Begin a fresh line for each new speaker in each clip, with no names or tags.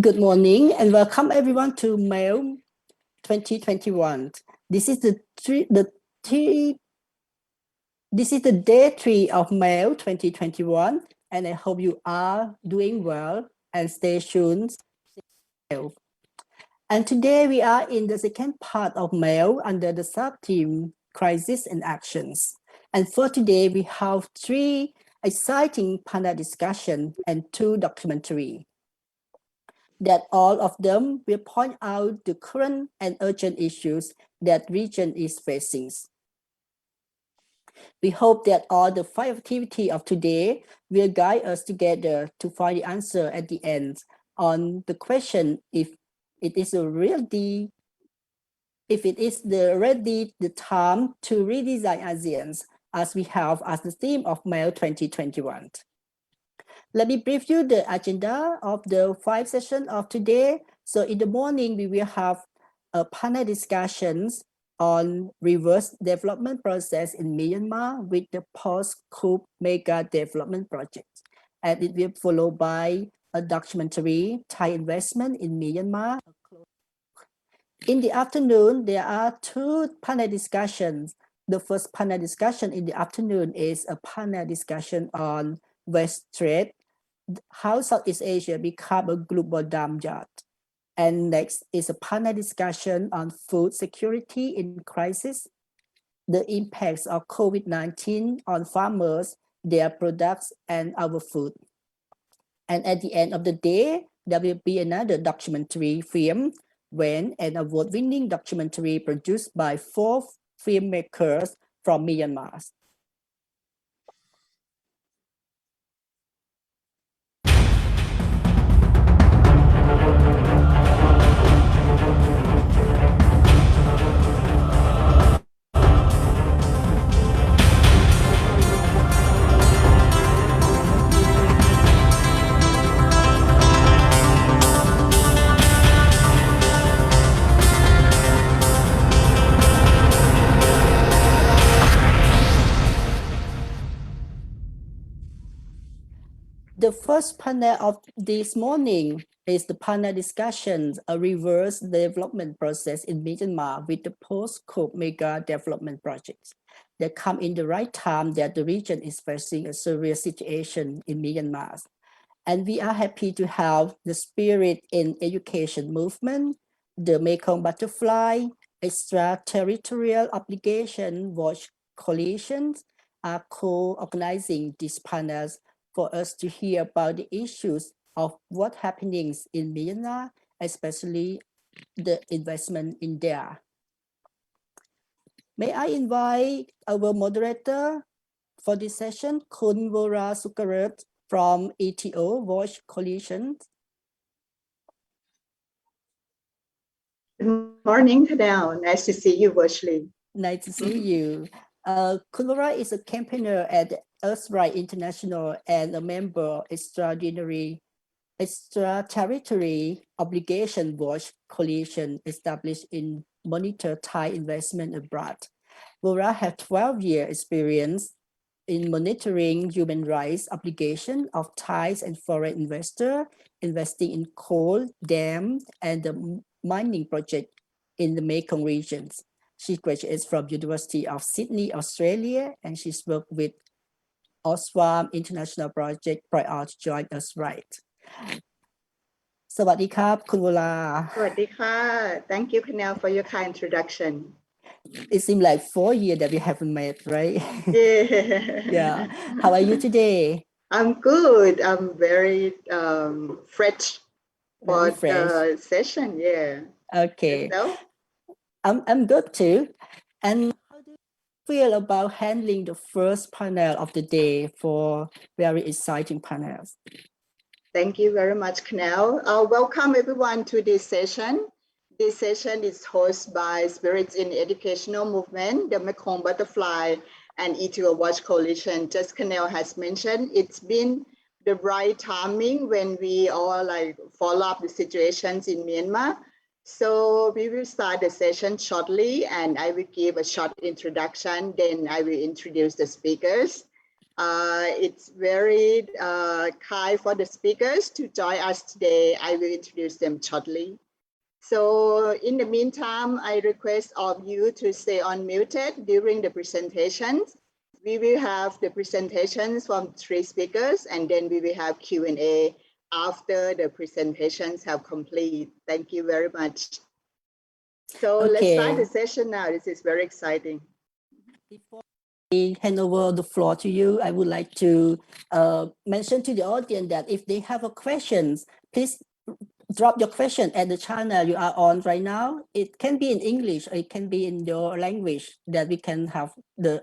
Good morning and welcome everyone to Mail 2021. This is the day 3 of Mail 2021, and I hope you are doing well and stay tuned. And today we are in the second part of Mail under the sub-theme Crisis and Actions. And for today we have 3 exciting panel discussions and 2 documentaries. That all of them will point out the current and urgent issues that region is facing. We hope that all the 5 activities of today will guide us together to find the answer at the end on the question if it is the time to redesign ASEAN, as we have as the theme of Mail 2021. Let me brief you the agenda of the 5 sessions of today. So in the morning, we will have a panel discussions on reverse development process in Myanmar with the post-coup mega development project. And it will be followed by a documentary, Thai investment in Myanmar. In the afternoon, there are 2 panel discussions. The first panel discussion in the afternoon is a panel discussion on West trade, how Southeast Asia become a global dam yard. And next is a panel discussion on food security in crisis, the impacts of COVID-19 on farmers, their products, and our food. And at the end of the day, there will be another documentary film, When, an award-winning documentary produced by 4 filmmakers from Myanmar. The first panel of this morning is the panel discussion, a reverse development process in Myanmar with the post-coup mega development projects that come in the right time that the region is facing a serious situation in Myanmar. And we are happy to have the Spirit in Education movement, the Mekong Butterfly, Extraterritorial Obligation Watch Coalitions are co-organizing these panels for us to hear about the issues of what's happening in Myanmar, especially the investment in there. May I invite our moderator for this session, Khun Sukaroek from ETO Watch Coalition.
Good morning, Kadao. Nice to see you virtually.
Nice to see you. Khun Vora is a campaigner at Earthright International and a member Extraterritorial Obligation Watch Coalition established in monitor Thai investment abroad. Vora has 12-year experience in monitoring human rights obligation of Thai and foreign investors investing in coal, dam, and the mining project in the Mekong regions. She graduates from University of Sydney, Australia, and she's worked with Oswam International Project prior to join us, right? สวัสดีครับคุณวรา
สวัสดีค่ะ Thank you, Kanel, for your kind introduction.
It seems like 4 years that we haven't met, right?
Yeah.
Yeah. How are you today?
I'm good. I'm very fresh for the session. Yeah.
Okay.
So?
I'm good too. And how do you feel about handling the first panel of the day for very exciting panels?
Thank you very much, Kanel. Welcome everyone to this session. This session is hosted by Spirits in Educational Movement, the Mekong Butterfly, and ETO Watch Coalition. Just Kanel has mentioned, it's been the right timing when we all follow up the situations in Myanmar. So we will start the session shortly, and I will give a short introduction, then I will introduce the speakers. It's very kind for the speakers to join us today. I will introduce them shortly. So in the meantime, I request of you to stay unmuted during the presentations. We will have the presentations from 3 speakers, and then we will have Q&A after the presentations have complete. Thank you very much. So let's start the session now. This is very exciting.
Before I hand over the floor to you, I would like to mention to the audience that if they have a questions, please drop your question at the channel you are on right now. It can be in English or it can be in your language that we can have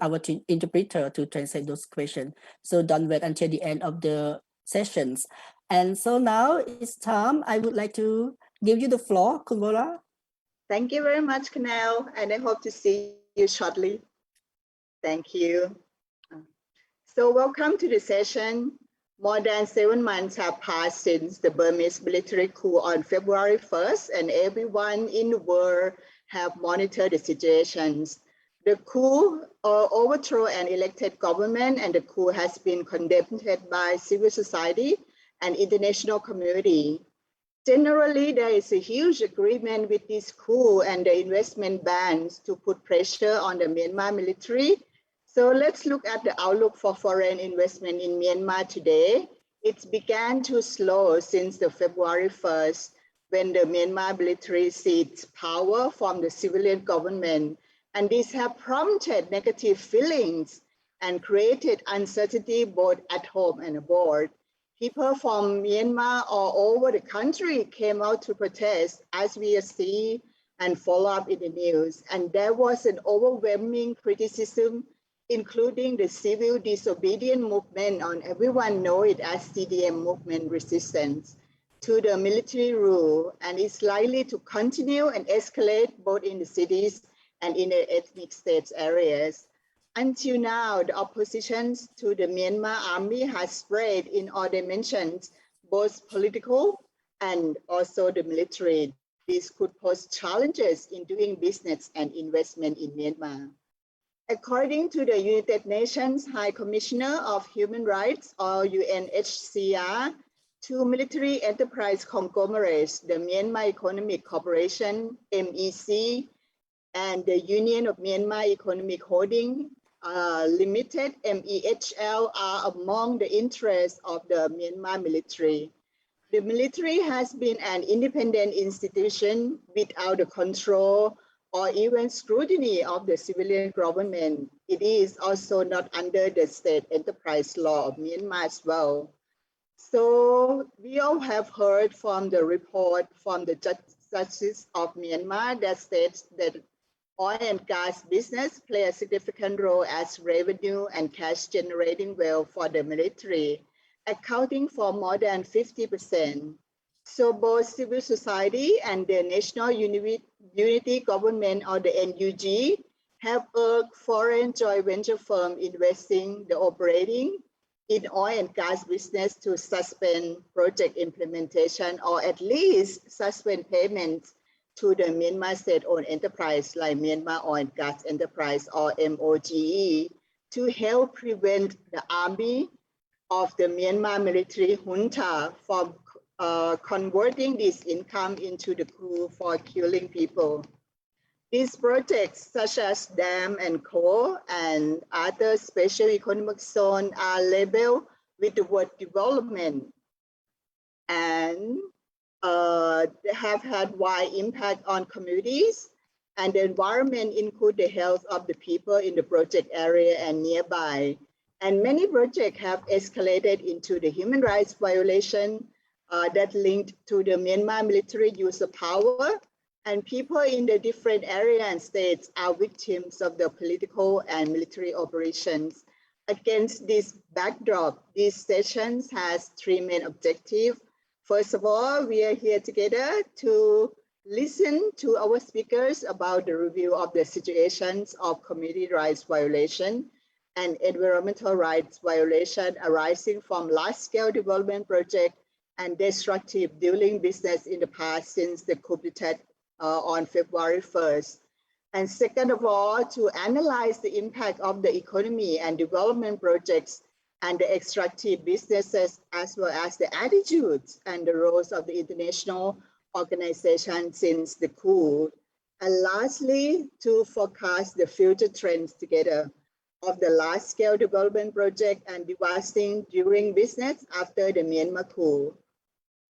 our interpreter to translate those questions. So don't wait until the end of the sessions. And so now it's time. I would like to give you the floor, Kunvola.
Thank you very much, Kunal, and I hope to see you shortly. Thank you. So welcome to the session. More than 7 months have passed since the Burmese military coup on February 1st, and everyone in the world have monitored the situations. The coup overthrew an elected government, and the coup has been condemned by civil society and international community. Generally, there is a huge agreement with this coup and the investment bans to put pressure on the Myanmar military. So let's look at the outlook for foreign investment in Myanmar today. It began to slow since the February 1st, when the Myanmar military seized power from the civilian government. And this have prompted negative feelings and created uncertainty both at home and abroad. People from Myanmar all over the country came out to protest, as we see and follow up in the news. And there was an overwhelming criticism, including the civil disobedient movement, and everyone know it as CDM movement resistance to the military rule, and it's likely to continue and escalate both in the cities and in the ethnic states areas. Until now, the oppositions to the Myanmar army has spread in all dimensions, both political and also the military. This could pose challenges in doing business and investment in Myanmar. According to the United Nations High Commissioner of Human Rights, or UNHCR, 2 military enterprise conglomerates, the Myanmar Economic Corporation, MEC, and the Union of Myanmar Economic Holding Limited, MEHL, are among the interests of the Myanmar military. The military has been an independent institution without the control or even scrutiny of the civilian government. It is also not under the state enterprise law of Myanmar as well. So we all have heard from the report from the judges of Myanmar that states that oil and gas business play a significant role as revenue and cash generating wealth for the military, accounting for more than 50%. So both civil society and the National Unity Government, or the NUG, have urged foreign joint venture firms investing the operating in oil and gas business to suspend project implementation, or at least suspend payments to the Myanmar state-owned enterprise like Myanmar Oil and Gas Enterprise, or MOGE, to help prevent the army of the Myanmar military junta from converting this income into the coup for killing people. These projects, such as dam and coal and other special economic zones, are labeled with the word development, and they have had wide impact on communities and the environment, include the health of the people in the project area and nearby. And many projects have escalated into the human rights violation that linked to the Myanmar military use of power, and people in the different areas and states are victims of the political and military operations. Against this backdrop, these sessions has 3 main objectives. First of all, we are here together to listen to our speakers about the review of the situations of community rights violation and environmental rights violation arising from large-scale development projects and destructive dealing business in the past since the coup d'etat on February 1st. And second of all, to analyze the impact of the economy and development projects and the extractive businesses, as well as the attitudes and the roles of the international organization since the coup. And lastly, to forecast the future trends together of the large-scale development project and devastating during business after the Myanmar coup.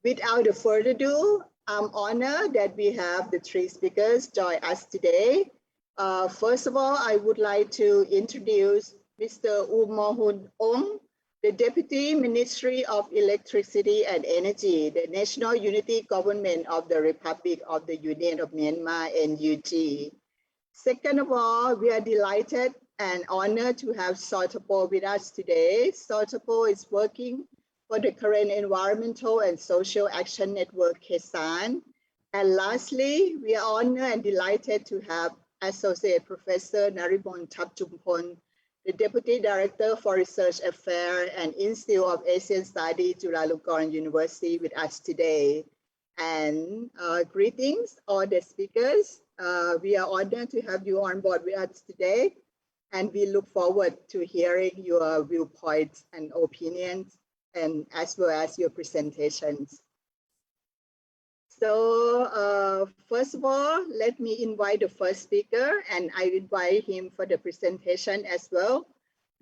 Without further ado, I'm honored that we have the three speakers join us today. First of all, I would like to introduce Mr. Umohun Aung, the Deputy Ministry of Electricity and Energy, the National Unity Government of the Republic of the Union of Myanmar, NUG. Second of all, we are delighted and honored to have Thapchumpon with us today. Thapchumpon is working for the current Environmental and Social Action Network, KESAN. And lastly, we are honored and delighted to have Associate Professor Naruemon Thapchumpon, the Deputy Director for Research Affairs and Institute of Asian Studies, Chulalongkorn University, with us today. And greetings, all the speakers. We are honored to have you on board with us today, and we look forward to hearing your viewpoints and opinions, and as well as your presentations. So first of all, let me invite the first speaker, and I invite him for the presentation as well.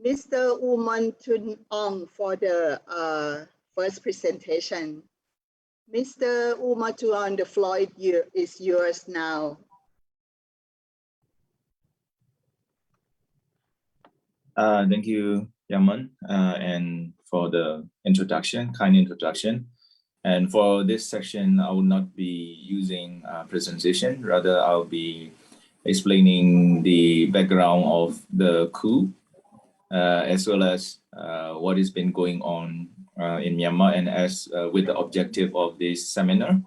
Mr. Umohun Aung for the first presentation. Mr. Umohun, the floor is yours now.
Thank you, Yaman, and for the introduction, kind introduction. And for this section, I will not be using a presentation. Rather, I'll be explaining the background of the coup, as well as what has been going on in Myanmar, and as with the objective of this seminar,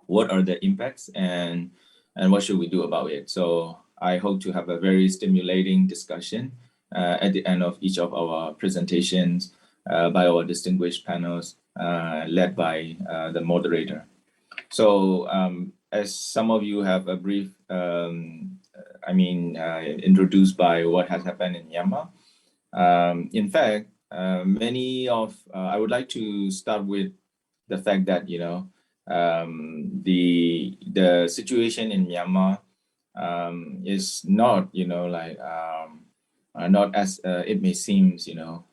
what are the impacts and what should we do about it. So I hope to have a very stimulating discussion at the end of each of our presentations by our distinguished panels led by the moderator. So as some of you have a brief, introduced by what has happened in Myanmar. In fact, I would like to start with the fact that, you know, the situation in Myanmar is not, you know, like, not as it may seem, you know,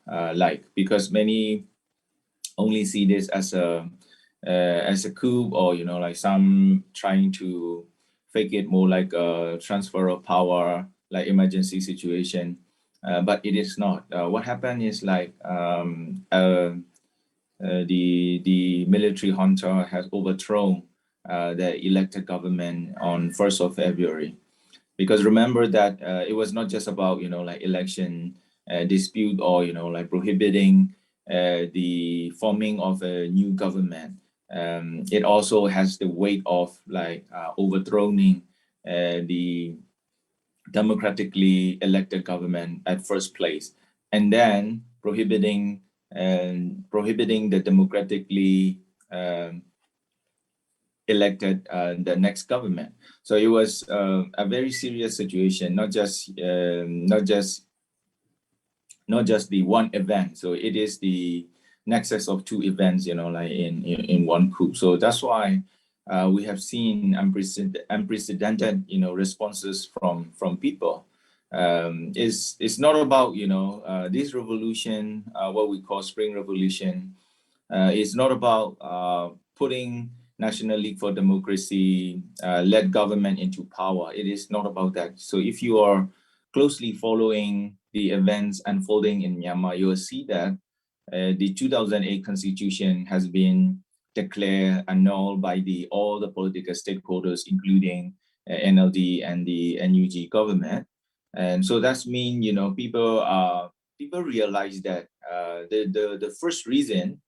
because many only see this as a coup, or, you know, like some trying to fake it more like a transfer of power, like emergency situation, but it is not. What happened is like the military junta has overthrown the elected government on 1st of February. Because remember that it was not just about, you know, like election dispute, or, you know, like prohibiting the forming of a new government. It also has the weight of like overthrowing the democratically elected government at first place, and then prohibiting the democratically elected the next government. So it was a very serious situation, not just the one event. So it is the nexus of two events, you know, like in one coup. So that's why we have seen unprecedented, you know, responses from people. It's not about, you know, this revolution, what we call Spring Revolution. It's not about putting National League for Democracy led government into power. It is not about that. So if you are closely following the events unfolding in Myanmar, you will see that the 2008 constitution has been declared annulled by all the political stakeholders, including NLD and the NUG government. And so that's mean, you know, people realize that the first reason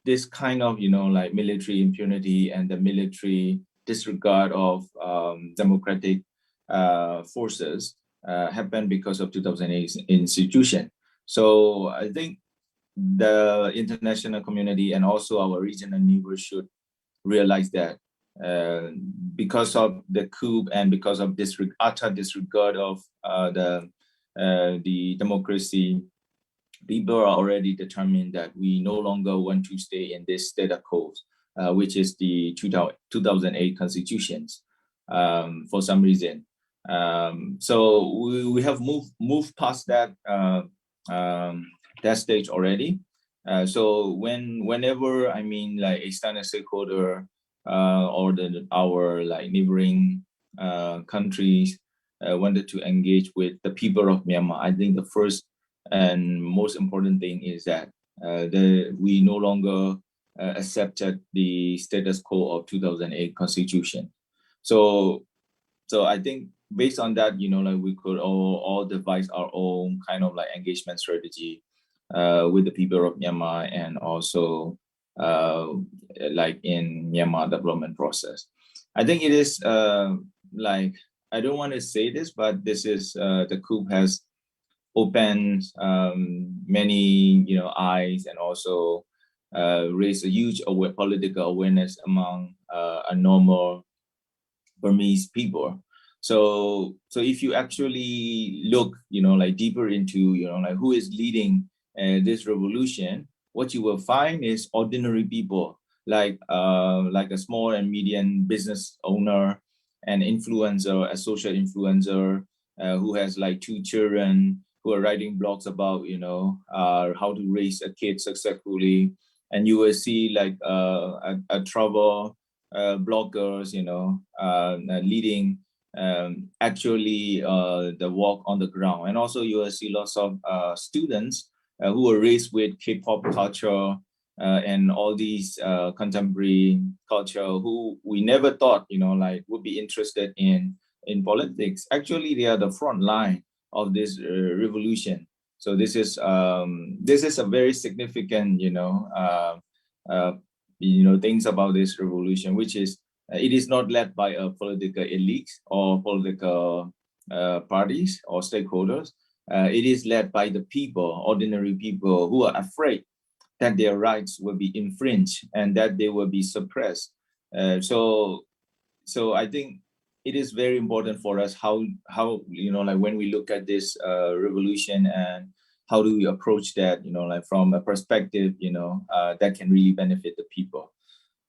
this kind of, you know, like military impunity and the military disregard of democratic forces happened because of 2008 institution. So I think the international community and also our regional neighbors should realize that because of the coup and because of utter disregard of the democracy, people are already determined that we no longer want to stay in this status quo, which is the 2008 constitutions, for some reason. So we have moved past that that stage already. So whenever I mean like external stakeholder or our like neighboring countries wanted to engage with the people of Myanmar, I think the first and most important thing is that we no longer accepted the status quo of 2008 constitution. So I think based on that, you know, like we could all devise our own kind of like engagement strategy with the people of Myanmar, and also like in Myanmar development process. I think it is like, I don't want to say this, but this is the coup has opened many, you know, eyes, and also raised a huge political awareness among a normal Burmese people. So if you actually look, you know, like deeper into, you know, like who is leading this revolution, what you will find is ordinary people, like a small and medium business owner, an influencer, a social influencer who has like 2 children, who are writing blogs about, you know, how to raise a kid successfully. And you will see like a travel bloggers, you know, leading actually the walk on the ground. And also you will see lots of students who were raised with K-pop culture and all these contemporary culture, who we never thought, you know, like would be interested in politics. Actually, they are the front line of this revolution. So this is a very significant, you know, things about this revolution, which is it is not led by a political elite or political parties or stakeholders. It is led by the people, ordinary people, who are afraid that their rights will be infringed and that they will be suppressed. So I think it is very important for us how you know, like when we look at this revolution, and how do we approach that, you know, like from a perspective, you know, that can really benefit the people.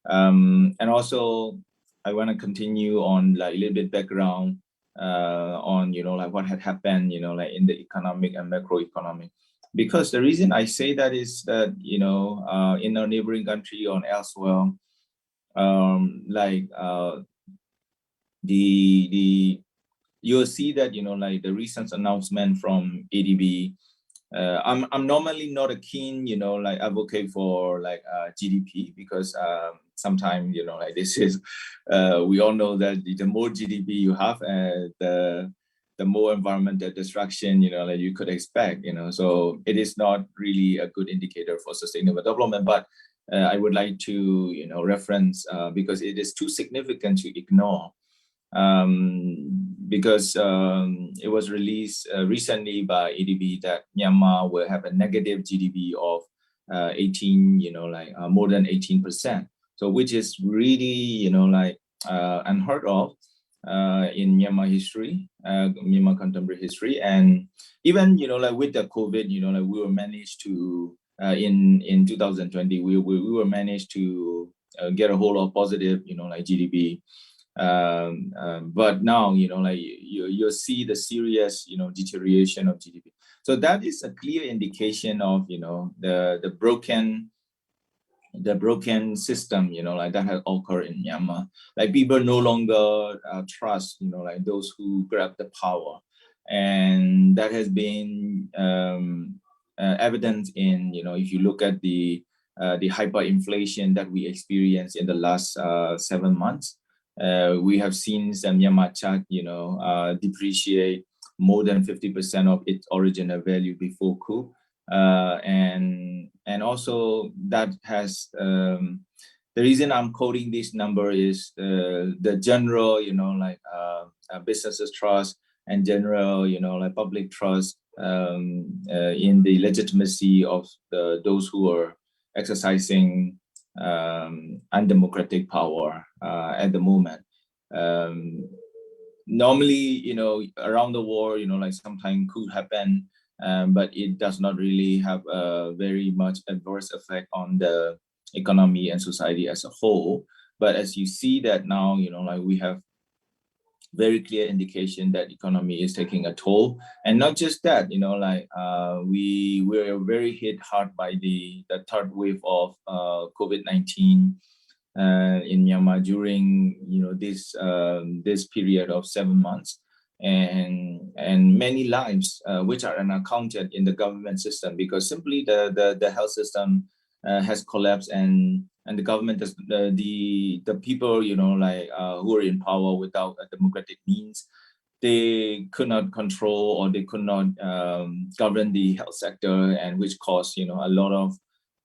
And also I want to continue on like a little bit background on, you know, like what had happened, you know, like in the economic and macroeconomic. Because the reason I say that is that, you know, in our neighboring country or elsewhere, you'll see that, you know, like the recent announcement from ADB. I'm normally not a keen, you know, like advocate for like GDP, because sometimes, you know, like this is we all know that the more GDP you have, the more environmental destruction, you know, like you could expect, you know. So it is not really a good indicator for sustainable development. But I would like to, you know, reference because it is too significant to ignore. Because it was released recently by ADB that Myanmar will have a negative GDP of 18, you know, like more than 18%. So which is really, you know, like unheard of in Myanmar history, Myanmar contemporary history. And even, you know, like with the COVID, you know, like we were managed to in 2020, we were managed to get a whole lot of positive, you know, like GDP. But now, you know, like you'll see the serious, you know, deterioration of GDP. So that is a clear indication of, you know, the broken system, you know, like that has occurred in Myanmar. Like people no longer trust, you know, like those who grab the power, and that has been evident in, you know, if you look at the hyperinflation that we experienced in the last 7 months. We have seen some Myanmar kyat, you know, depreciate more than 50% of its original value before coup. And also that has, the reason I'm quoting this number is the general, you know, like businesses trust and general, you know, like public trust in the legitimacy of those who are exercising undemocratic power at the moment. normally, around the world, like sometimes could happen, but it does not really have a very much adverse effect on the economy and society as a whole. But as you see that now, like we have very clear indication that economy is taking a toll, and not just that, we were very hit hard by the third wave of COVID-19 in Myanmar during this period of 7 months, and many lives which are unaccounted in the government system, because simply the health system has collapsed, and the government does, the people who are in power without a democratic means, they could not control, or they could not govern the health sector, and which caused a lot of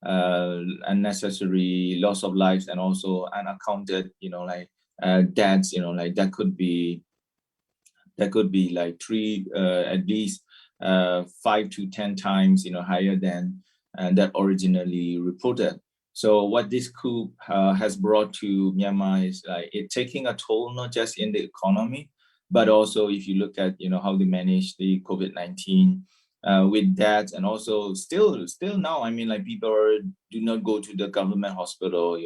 unnecessary loss of lives, and also unaccounted deaths, that could be like at least 5 to 10 times higher than that originally reported. So what this coup has brought to Myanmar is it taking a toll not just in the economy, but also if you look at how they manage the COVID-19 with that, and also still now, I mean, like people do not go to the government hospital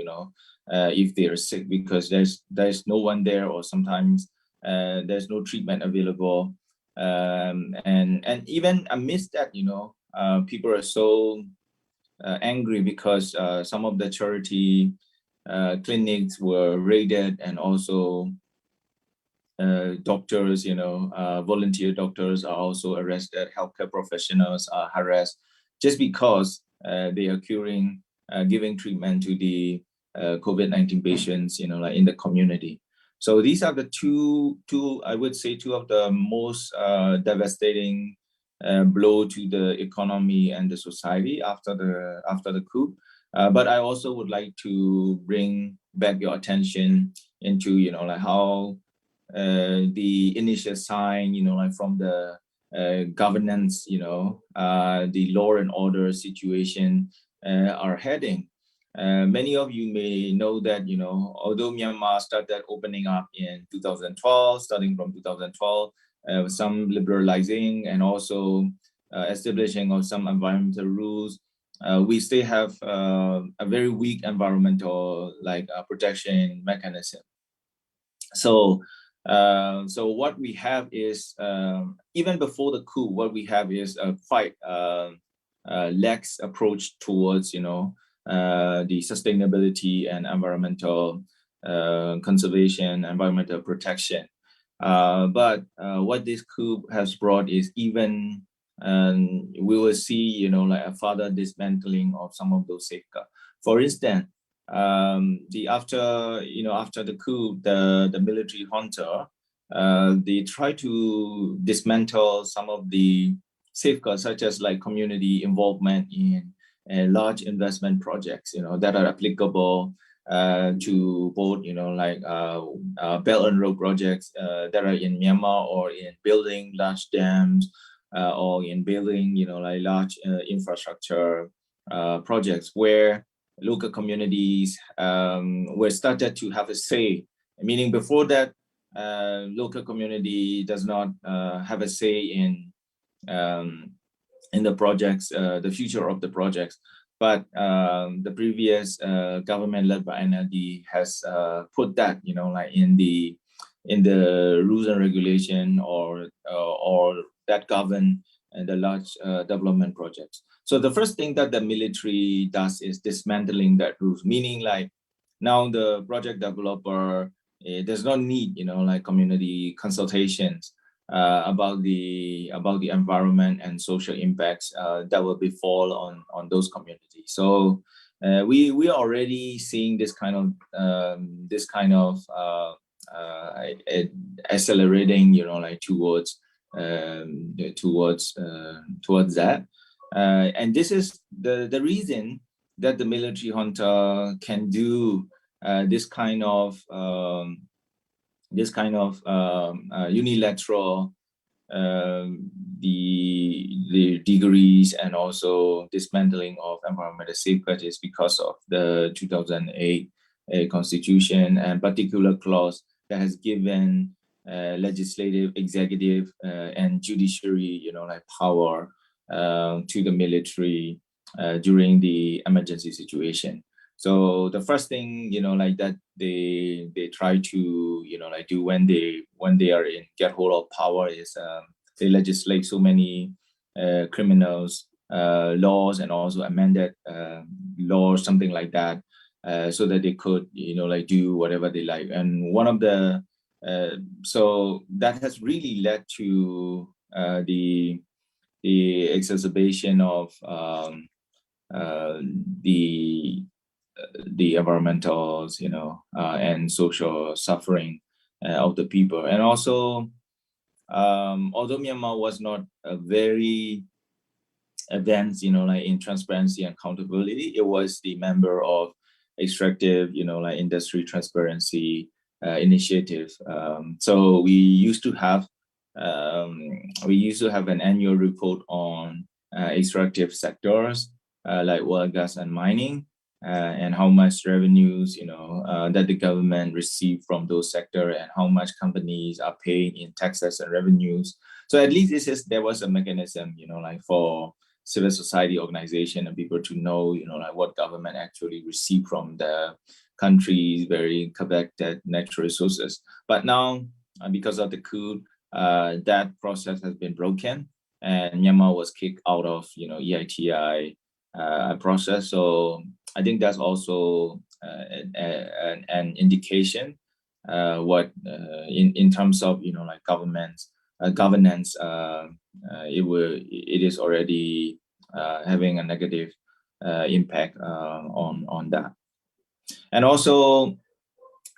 if they are sick, because there's no one there, or sometimes there's no treatment available, and even amidst that, people are so angry because some of the charity clinics were raided, and also doctors, volunteer doctors are also arrested. Healthcare professionals are harassed just because they are giving treatment to the COVID-19 patients, like in the community. So these are the two I would say two of the most devastating blow to the economy and the society after the coup. But I also would like to bring back your attention into how the initial sign from the governance, the law and order situation are heading. Many of you may know that although Myanmar started opening up in 2012, starting from 2012, some liberalizing and also establishing of some environmental rules, we still have a very weak environmental protection mechanism. So what we have is, even before the coup, what we have is a quite lax approach towards the sustainability and environmental conservation, environmental protection. But what this coup has brought is even, we will see a further dismantling of some of those safeguards. For instance, after the coup, the military junta, they try to dismantle some of the safeguards, such as community involvement in large investment projects, that are applicable to both, Belt and Road projects that are in Myanmar, or in building large dams, or in building, large infrastructure projects, where local communities were started to have a say. Meaning before that, local community does not have a say in the projects, the future of the projects. But the previous government led by NLD has put that, in the rules and regulation, or that govern the large development projects. So the first thing that the military does is dismantling that rules, meaning now the project developer does not need community consultations about the environment and social impacts that will befall on those communities. So we are already seeing this kind of accelerating, towards that, and this is the reason that the military junta can do this kind of unilateral the degrees and also dismantling of environmental safeguards, is because of the 2008 constitution and particular clause that has given legislative, executive, and judiciary, like power to the military during the emergency situation. So the first thing, like that they try to, like do when they are in get hold of power is they legislate so many criminals laws and also amended laws, something like that, so that they could, like do whatever they like. And one of the so that has really led to the exacerbation of the environmental, and social suffering of the people. And also, although Myanmar was not a very advanced, like in transparency and accountability, it was the member of extractive, like industry transparency initiative. So we used to have an annual report on extractive sectors like oil, gas, and mining, and how much revenues, that the government received from those sectors, and how much companies are paying in taxes and revenues. So at least there was a mechanism, like for civil society organization and people to know, like what government actually received from the country's very coveted natural resources. But now, because of the coup, that process has been broken, and Myanmar was kicked out of, EITI process. So I think that's also an indication what in terms of, like governance, it is already having a negative impact on that. And also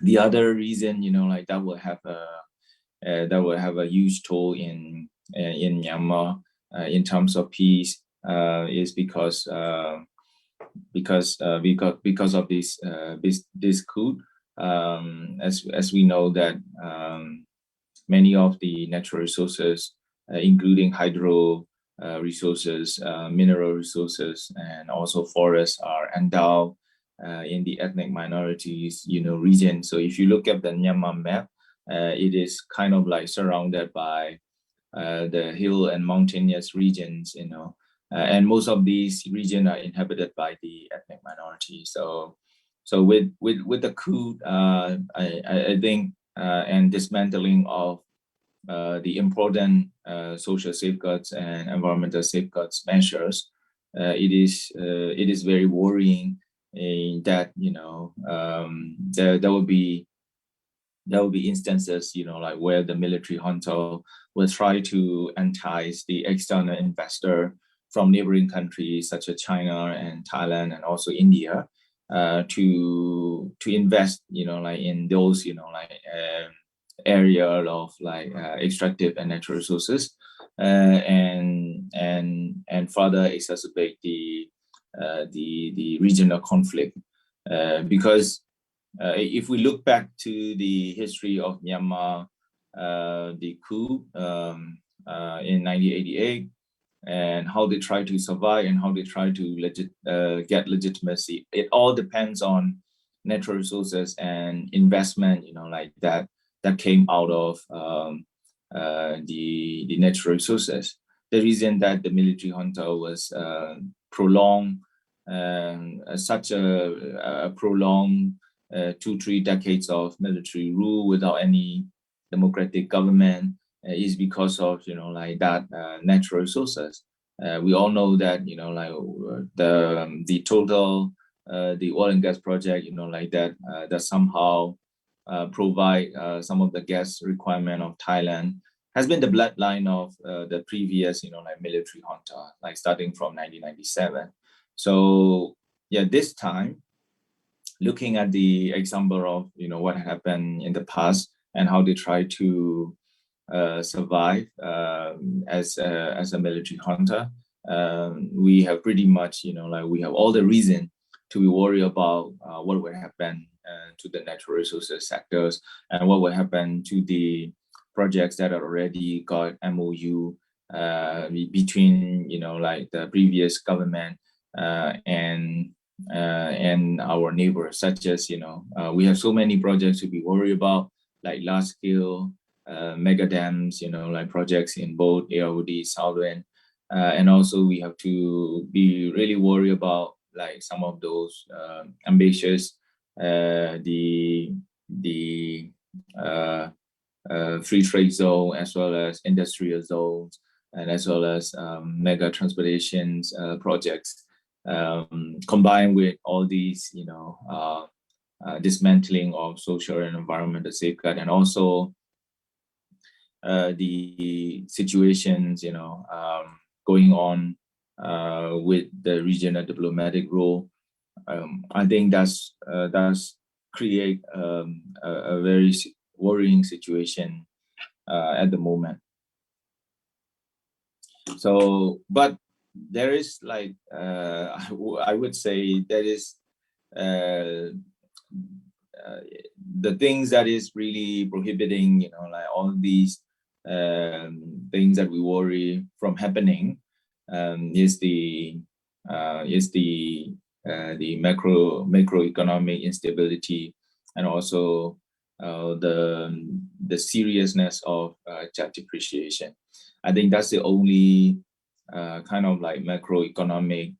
the other reason, like that will have a huge toll in Myanmar in terms of peace is because of this coup. As we know that many of the natural resources, including hydro resources, mineral resources, and also forests, are endowed in the ethnic minorities, region. So if you look at the Myanmar map, it is kind of like surrounded by the hill and mountainous regions, and most of these regions are inhabited by the ethnic minority. So with the coup, I think, and dismantling of the important social safeguards and environmental safeguards measures, it is very worrying that there will be instances, like where the military junta will try to entice the external investor from neighboring countries such as China and Thailand and also India to invest, like in those, area of like extractive and natural resources, and further exacerbate the regional conflict, because if we look back to the history of Myanmar, the coup in 1988, and how they try to survive and how they try to get legitimacy, it all depends on natural resources and investment, like that came out of the natural resources. The reason that the military junta was prolonged, such a prolonged 2-3 decades of military rule without any democratic government is because of, like that natural resources. We all know that, like the total the oil and gas project, like that somehow provide some of the gas requirement of Thailand has been the bloodline of the previous, like military junta, like starting from 1997. So yeah, this time, looking at the example of, what happened in the past and how they try to survive as a military junta, we have pretty much, like we have all the reason to be worried about what will happen to the natural resources sectors and what will happen to the projects that are already got MOU between, like the previous government and our neighbors, such as, we have so many projects to be worried about, like large scale mega dams, like projects in both AOD, Southern, and also we have to be really worried about like some of those ambitious, the free trade zone as well as industrial zones, and as well as mega transportations projects, combined with all these, dismantling of social and environmental safeguard, and also the situations, going on with the regional diplomatic role. I think that's create a very worrying situation at the moment. So, but there is like, I would say there is the things that is really prohibiting, like all these things that we worry from happening, is the macroeconomic instability, and also the seriousness of chat depreciation. I think that's the only kind of like macroeconomic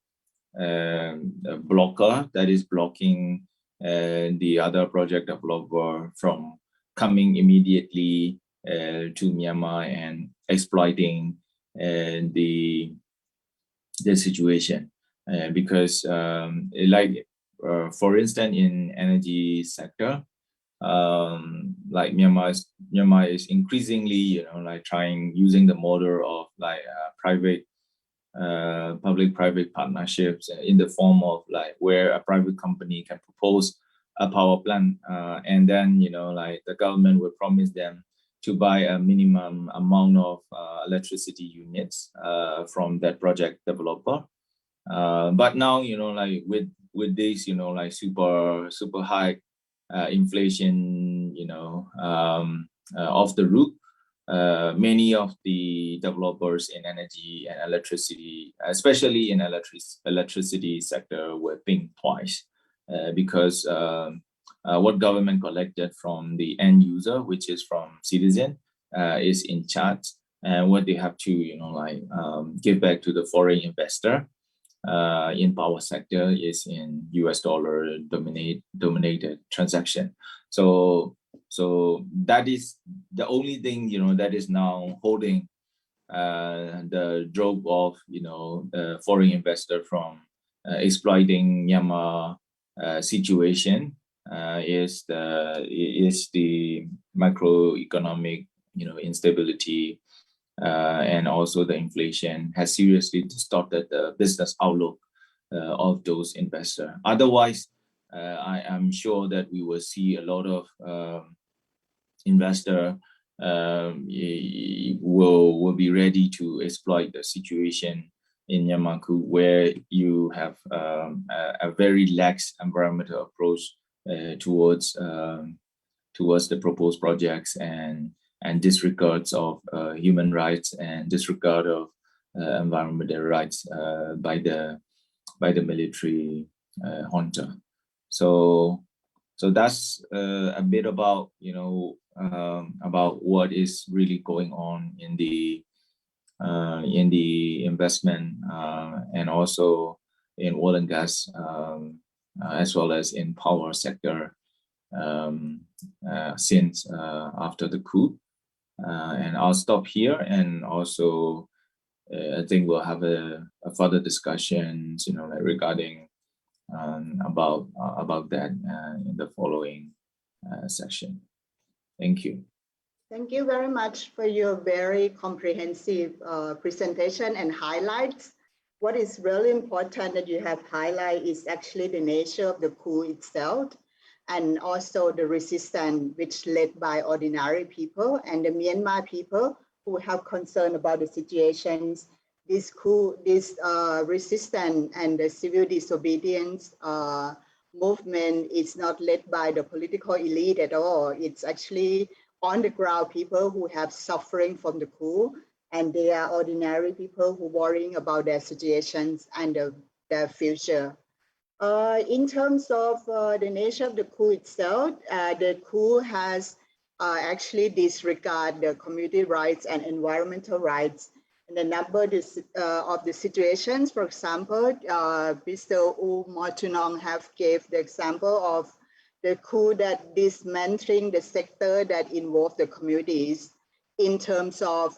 blocker that is blocking the other project developer from coming immediately to Myanmar and exploiting the situation, because for instance, in energy sector, like Myanmar is increasingly, like using the model of like private public-private partnerships in the form of like where a private company can propose a power plant, and then like the government will promise them to buy a minimum amount of electricity units from that project developer. But now, like with this, like super high inflation, off the roof, many of the developers in energy and electricity, especially in electricity sector, were think twice, because what government collected from the end user, which is from citizen, is in charge, and what they have to give back to the foreign investor in power sector is in US dollar dominated transaction. So that is the only thing that is now holding the drove of the foreign investor from exploiting Myanmar situation, is the macroeconomic instability, and also the inflation has seriously distorted the business outlook of those investors. Otherwise, I am sure that we will see a lot of investor will be ready to exploit the situation in Myanmar, where you have a very lax environmental approach towards the proposed projects, and disregards of human rights, and disregard of environmental rights by the military junta. So that's a bit about about what is really going on in the investment, and also in oil and gas, as well as in power sector, since after the coup. And I'll stop here, and also I think we'll have a further discussions, like regarding about that in the following section. Thank you.
Thank you very much for your very comprehensive presentation and highlights. What is really important that you have highlighted is actually the nature of the coup itself, and also the resistance which led by ordinary people and the Myanmar people who have concern about the situations. This coup, this resistance and the civil disobedience movement is not led by the political elite at all. It's actually on the ground people who have suffering from the coup, and they are ordinary people who worrying about their situations and their future. In terms of the nature of the coup itself, the coup has actually disregard the community rights and environmental rights. And the number of the situations, for example, Mr. Ung have gave the example of the coup that dismantling the sector that involved the communities in terms of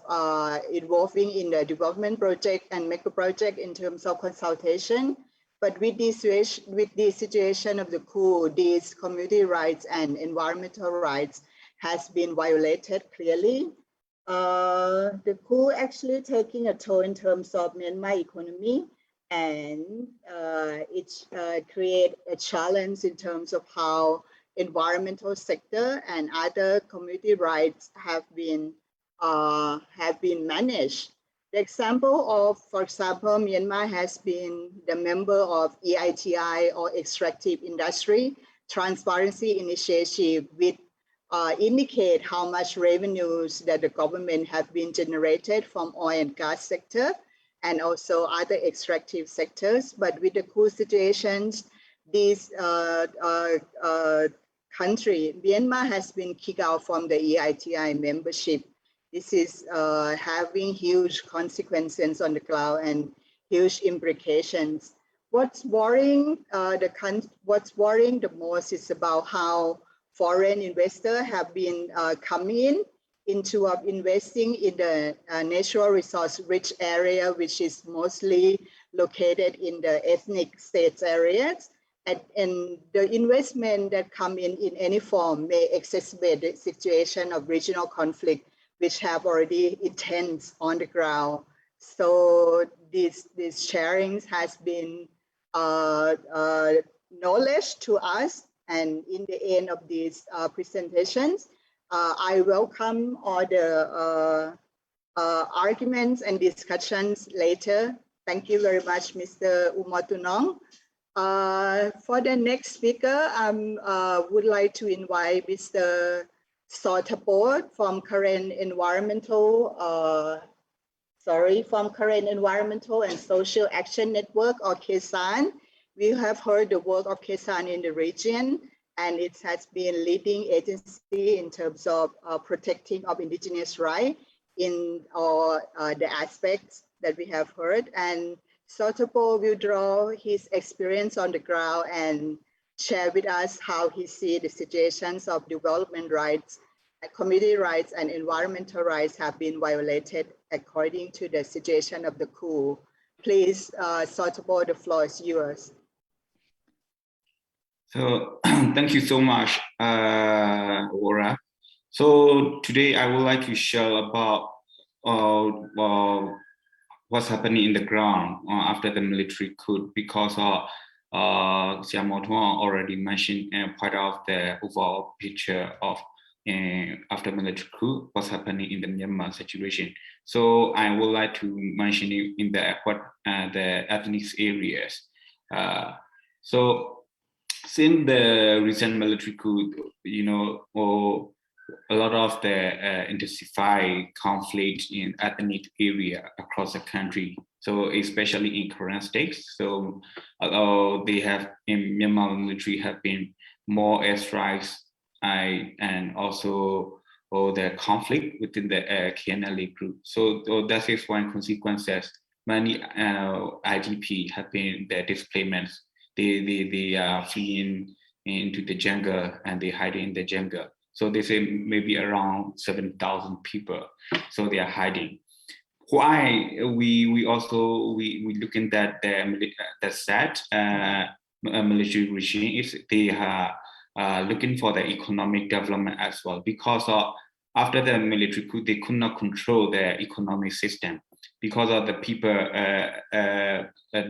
involving in the development project and mega project in terms of consultation. But with the situation of the coup, these community rights and environmental rights has been violated clearly. The coup actually taking a toll in terms of Myanmar economy, and it create a challenge in terms of how environmental sector and other community rights have been managed. The example of, for example, Myanmar has been the member of EITI, or Extractive Industry Transparency Initiative, which indicate how much revenues that the government have been generated from oil and gas sector and also other extractive sectors. But with the coup situations, this country, Myanmar, has been kicked out from the EITI membership. This is having huge consequences on the ground and huge implications. What's worrying the most is about how foreign investors have been coming into investing in the natural resource rich area, which is mostly located in the ethnic states areas. And the investment that come in any form may exacerbate the situation of regional conflict, which have already intense on the ground. So these sharings has been knowledge to us. And in the end of these presentations, I welcome all the arguments and discussions later. Thank you very much, Mr. Umotunong. For the next speaker, I would like to invite Mr. Thapchumpon from Karen Environmental and Social Action Network, or KESAN. We have heard the work of KESAN in the region, and it has been leading agency in terms of protecting of indigenous rights in all the aspects that we have heard. And Thapchumpon will draw his experience on the ground and share with us how he sees the situations of development rights, community rights, and environmental rights have been violated according to the situation of the coup. Please, Thapchumpon, the floor is yours.
So thank you so much, Wora. So today I would like to share about what's happening in the ground after the military coup, because Siamotuan already mentioned part of the overall picture of after military coup, what's happening in the Myanmar situation. So I would like to mention it in the ethnic areas. So since the recent military coup, a lot of the intensified conflict in ethnic area across the country. So especially in current states. So they have in Myanmar military have been more airstrikes and also the conflict within the KNLA group. So that is one consequences. Many IDP have been their displacements. They are fleeing into the jungle and they hide in the jungle. So they say maybe around 7,000 people. So they are hiding. Why we look in that the sad military regime is they are looking for the economic development as well, because after the military coup they could not control the economic system because of the people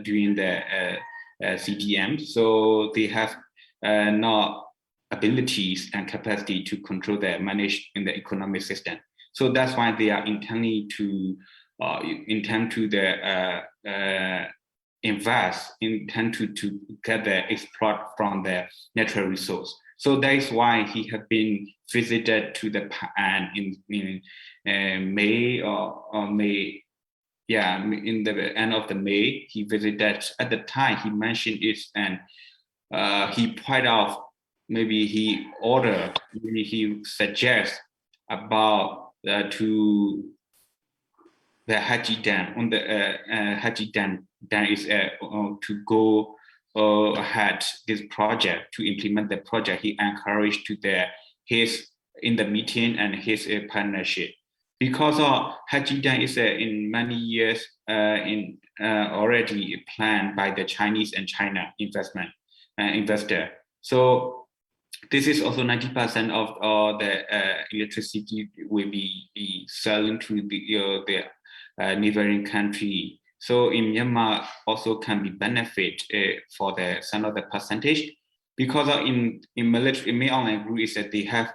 doing the CDM. So they have not abilities and capacity to control the manage in the economic system. So that's why they are intend to invest, intend to get the export from the natural resource. So that is why he had been visited to the in May or May. Yeah, in the end of the May, he visited. At the time, he mentioned it, and he pointed out, maybe he suggests about to the Haji Dam. On the Haji Dam is to go ahead this project, to implement the project. He encouraged to his in the meeting and his partnership, because Haji Dam is in many years already planned by the Chinese and China investor. So this is also 90% of the electricity will be selling to the neighboring country. So in Myanmar also can be benefit for some of the percentage, because in military in Myanmar group is that they have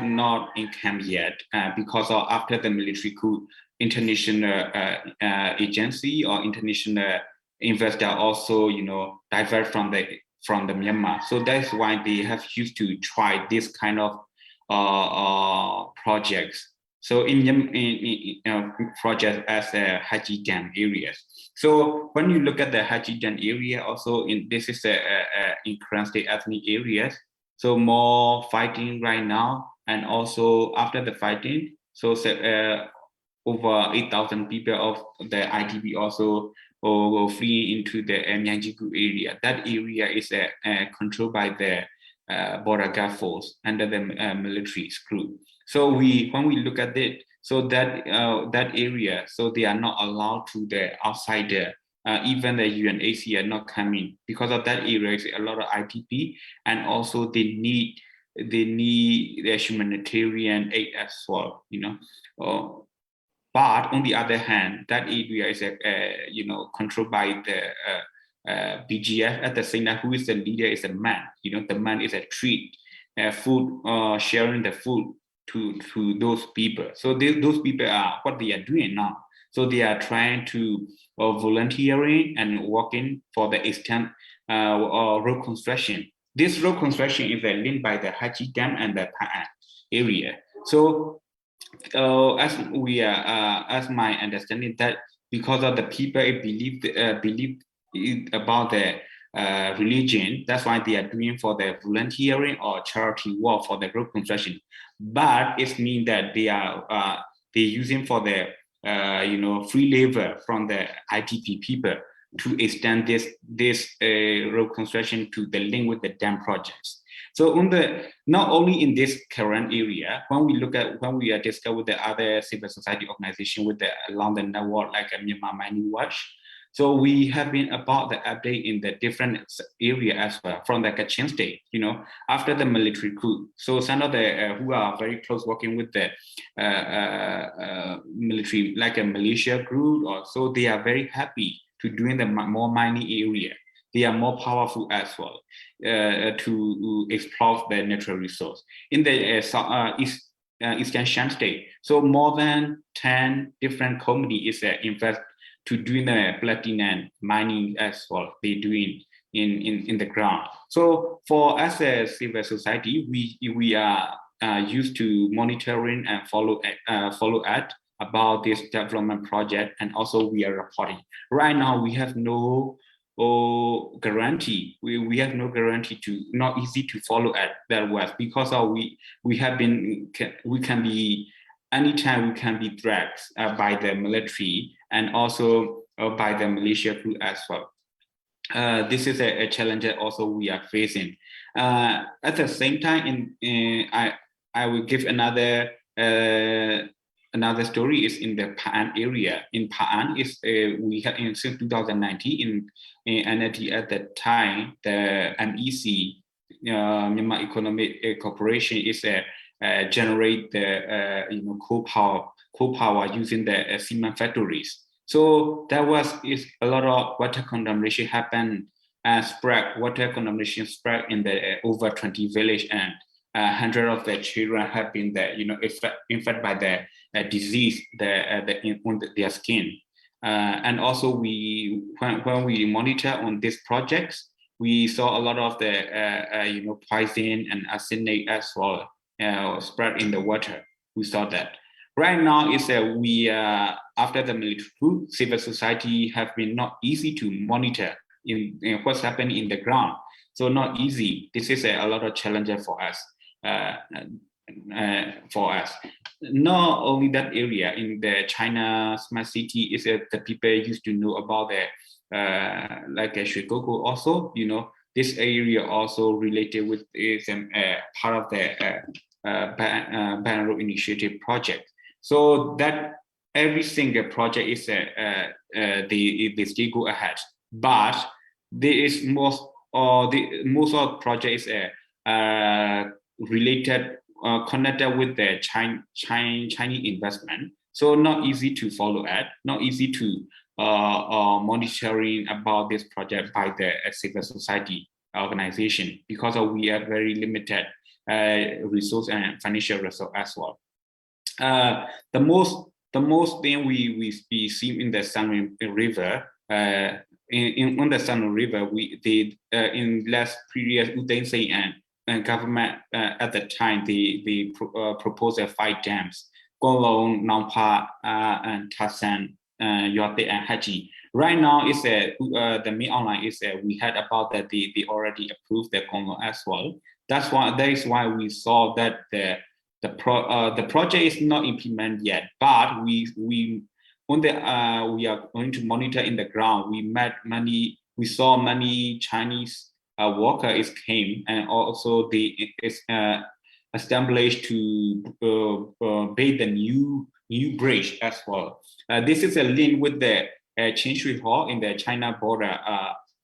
not income yet, because after the military coup, international agency or international investor also divert from the Myanmar. So that's why they have used to try this kind of projects. So in projects as Haji Dam areas. So when you look at the Haji Dam area, also this is in current state ethnic areas. So more fighting right now, and also after the fighting, so over 8,000 people of the IDP also flee into the Myanjigu area. That area is controlled by the border guard force under the military group. So when we look at it, so that area, so they are not allowed to the outsider. Even the UNHCR not coming, because of that area is a lot of IDP, and also they need their humanitarian aid as well, but on the other hand, that area is controlled by the BGF. At the same time, who is the leader is a man. The man is a treat food, sharing the food to those people. So those people are what they are doing now. So they are trying to volunteering and working for the extent road construction. This road construction is linked by the Haji Dam and the Pa'an area. So as my understanding, that because of the people believe about the religion, that's why they are doing for the volunteering or charity work for the road construction. But it means that they're using for the free labor from the IDP people to extend this road construction to the link with the dam projects. So not only in this current area, when we discuss with the other civil society organization with the along the network like Myanmar Mining Watch, so we have been about the update in the different area as well from the Kachin state, after the military coup. So some of the who are very close working with the military, like a militia group, or so they are very happy to doing the more mining area. They are more powerful as well to explore the natural resource. In the Eastern Shan state, so more than 10 different companies invest to doing the platinum mining as well. They doing in the ground. So for us as civil society, we are used to monitoring and follow up about this development project, and also we are reporting. Right now, we have no guarantee. We have no guarantee to not easy to follow at that was because we can be anytime we can be dragged by the military and also by the militia group as well. This is a challenge that also we are facing. At the same time, I will give another story is in the Pa'an area. In Pa'an, we had since 2019 in NLT at that time, the MEC, Myanmar Economic Corporation, is generate the coal power using the cement factories. So there is a lot of water contamination happened and water contamination spread in the over 20 village, and 100 of the children have been infected by the disease on their skin. And also when we monitor on these projects, we saw a lot of the poison and arsenic as well spread in the water. We saw that. Right now is we after the military coup, civil society have been not easy to monitor in what's happening in the ground. So not easy. This is a lot of challenges for us. for us. Not only that area in the China smart city is the people used to know about the like Shikoku also, you know, this area also related with is part of the Banro Initiative project. So that every single project is they still go ahead, but there is most of the project is related connected with the Chinese investment. So not easy to follow at, not easy to monitoring about this project by the civil society organization because we have very limited resource and financial resource as well. The most thing we see in the San River, on the San River, we did in last period, Utense and government at the time they proposed 5 dams, Golong, Nampa, and KESAN, Yote, and Haji. Right now, is the main online is we had about that they already approved the Golong as well. That is why we saw that the project is not implemented yet, but we are going to monitor in the ground. We saw many Chinese workers came, and also they established to build the new bridge as well. This is a link with the Qinshui Hall in the China border,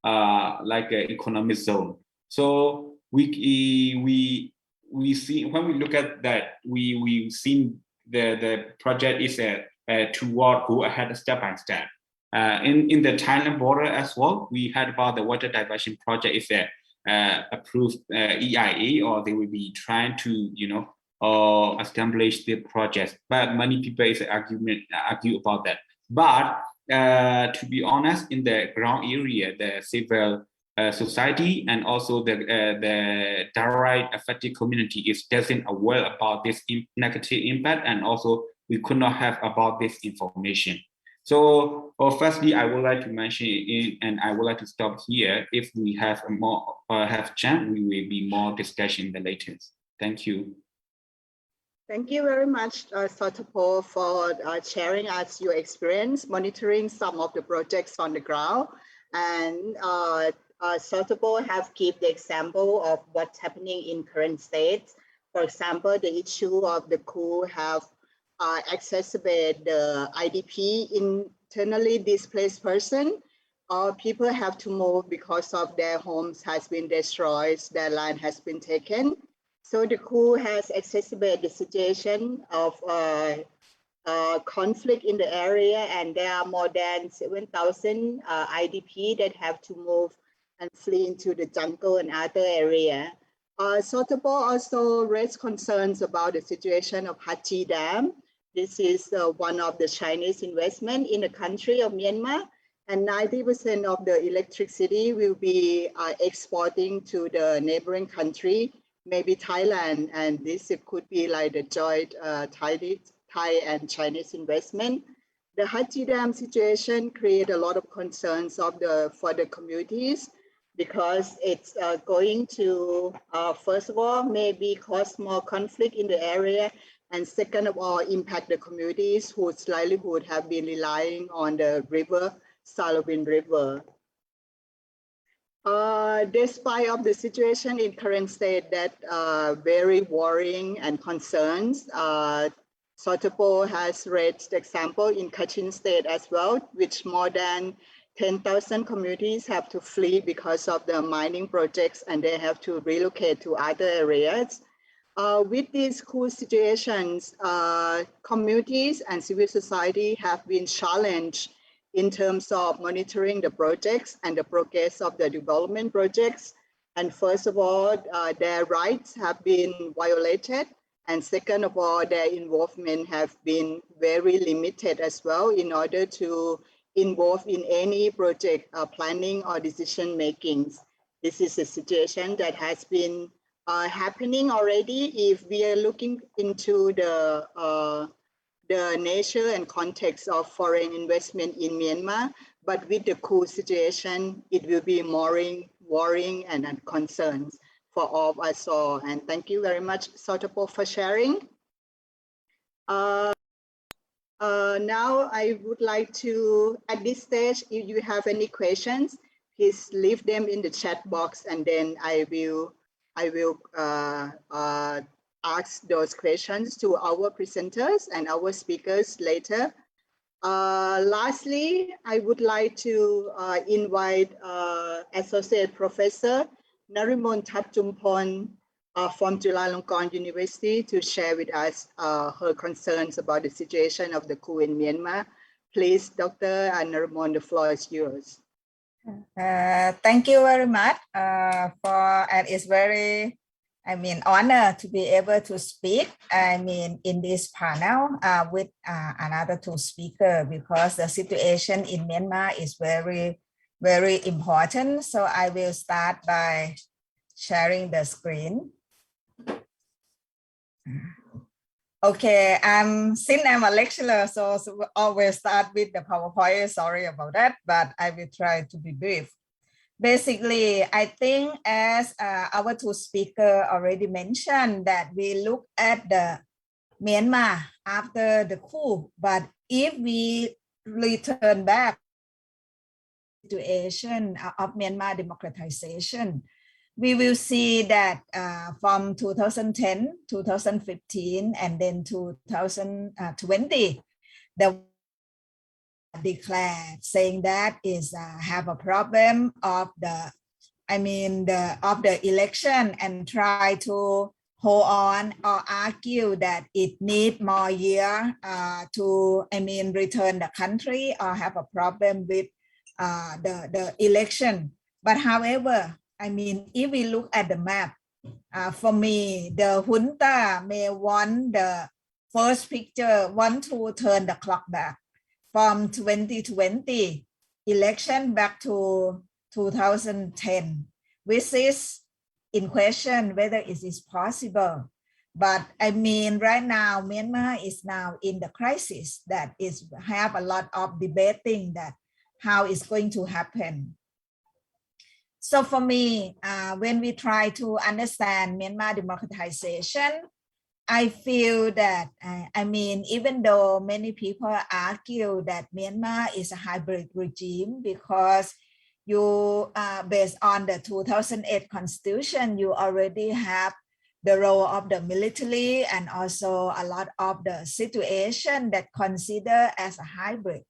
like economic zone. So we see when we look at that, we seen the project is toward go ahead step by step. In the Thailand border as well, we heard about the water diversion project is approved EIA, or they will be trying to establish the project. But many people argue about that. But to be honest, in the ground area, the civil society and also the direct affected community doesn't aware about this negative impact, and also we could not have about this information. So, firstly, I would like to mention it, and I would like to stop here. If we have more chance, we will be more discussion in the latest. Thank you.
Thank you very much, Thapchumpon, for sharing us your experience monitoring some of the projects on the ground. And Thapchumpon have given the example of what's happening in current state. For example, the issue of the coup have exacerbate the IDP, internally displaced person. People have to move because of their homes has been destroyed, their land has been taken. So the coup has exacerbated the situation of conflict in the area, and there are more than 7,000 IDP that have to move and flee into the jungle and other area. Thapchumpon also raised concerns about the situation of Haji Dam. This is one of the Chinese investment in the country of Myanmar, and 90% of the electricity will be exporting to the neighboring country, maybe Thailand, and this could be like the joint Thai and Chinese investment. The Haji Dam situation created a lot of concerns for the communities, because it's going to, first of all, maybe cause more conflict in the area, and second of all, impact the communities whose livelihood have been relying on the river, Salobin River. Despite of the situation in current state that very worrying and concerns, Thapchumpon has raised the example in Kachin state as well, which more than 10,000 communities have to flee because of the mining projects, and they have to relocate to other areas. With these coup situations, communities and civil society have been challenged in terms of monitoring the projects and the progress of the development projects. And first of all, their rights have been violated. And second of all, their involvement have been very limited as well in order to involve in any project planning or decision makings. This is a situation that has been happening already if we are looking into the nature and context of foreign investment in Myanmar. But with the coup situation, it will be more worrying and concerns. all of us all. And thank you very much, Thapchumpon, for sharing. Now I would like to, at this stage, if you have any questions, please leave them in the chat box, and then I will ask those questions to our presenters and our speakers later. Lastly, I would like to invite Associate Professor Naruemon Thapchumpon from Chulalongkorn University to share with us her concerns about the situation of the coup in Myanmar. Please, Dr. Naruemon, the floor is yours.
Thank you very much and it's very, honor to be able to speak, in this panel with another two speakers, because the situation in Myanmar is very, very important. So I will start by sharing the screen. Okay, since I'm a lecturer, so always start with the PowerPoint. Sorry about that, but I will try to be brief. Basically, I think as our two speakers already mentioned, that we look at the Myanmar after the coup, but if we return back to the situation of Myanmar democratization, we will see that from 2010, 2015, and then 2020, the declared saying that is have a problem of the election, and try to hold on or argue that it need more year to return the country, or have a problem with the election. But however, if we look at the map, for me, the junta may want the first picture, want to turn the clock back from 2020 election back to 2010, which is in question whether it is possible. But right now, Myanmar is now in the crisis that is have a lot of debating that how it's going to happen. So for me, when we try to understand Myanmar democratization, I feel that, even though many people argue that Myanmar is a hybrid regime because you, based on the 2008 constitution, you already have the role of the military and also a lot of the situation that consider as a hybrid.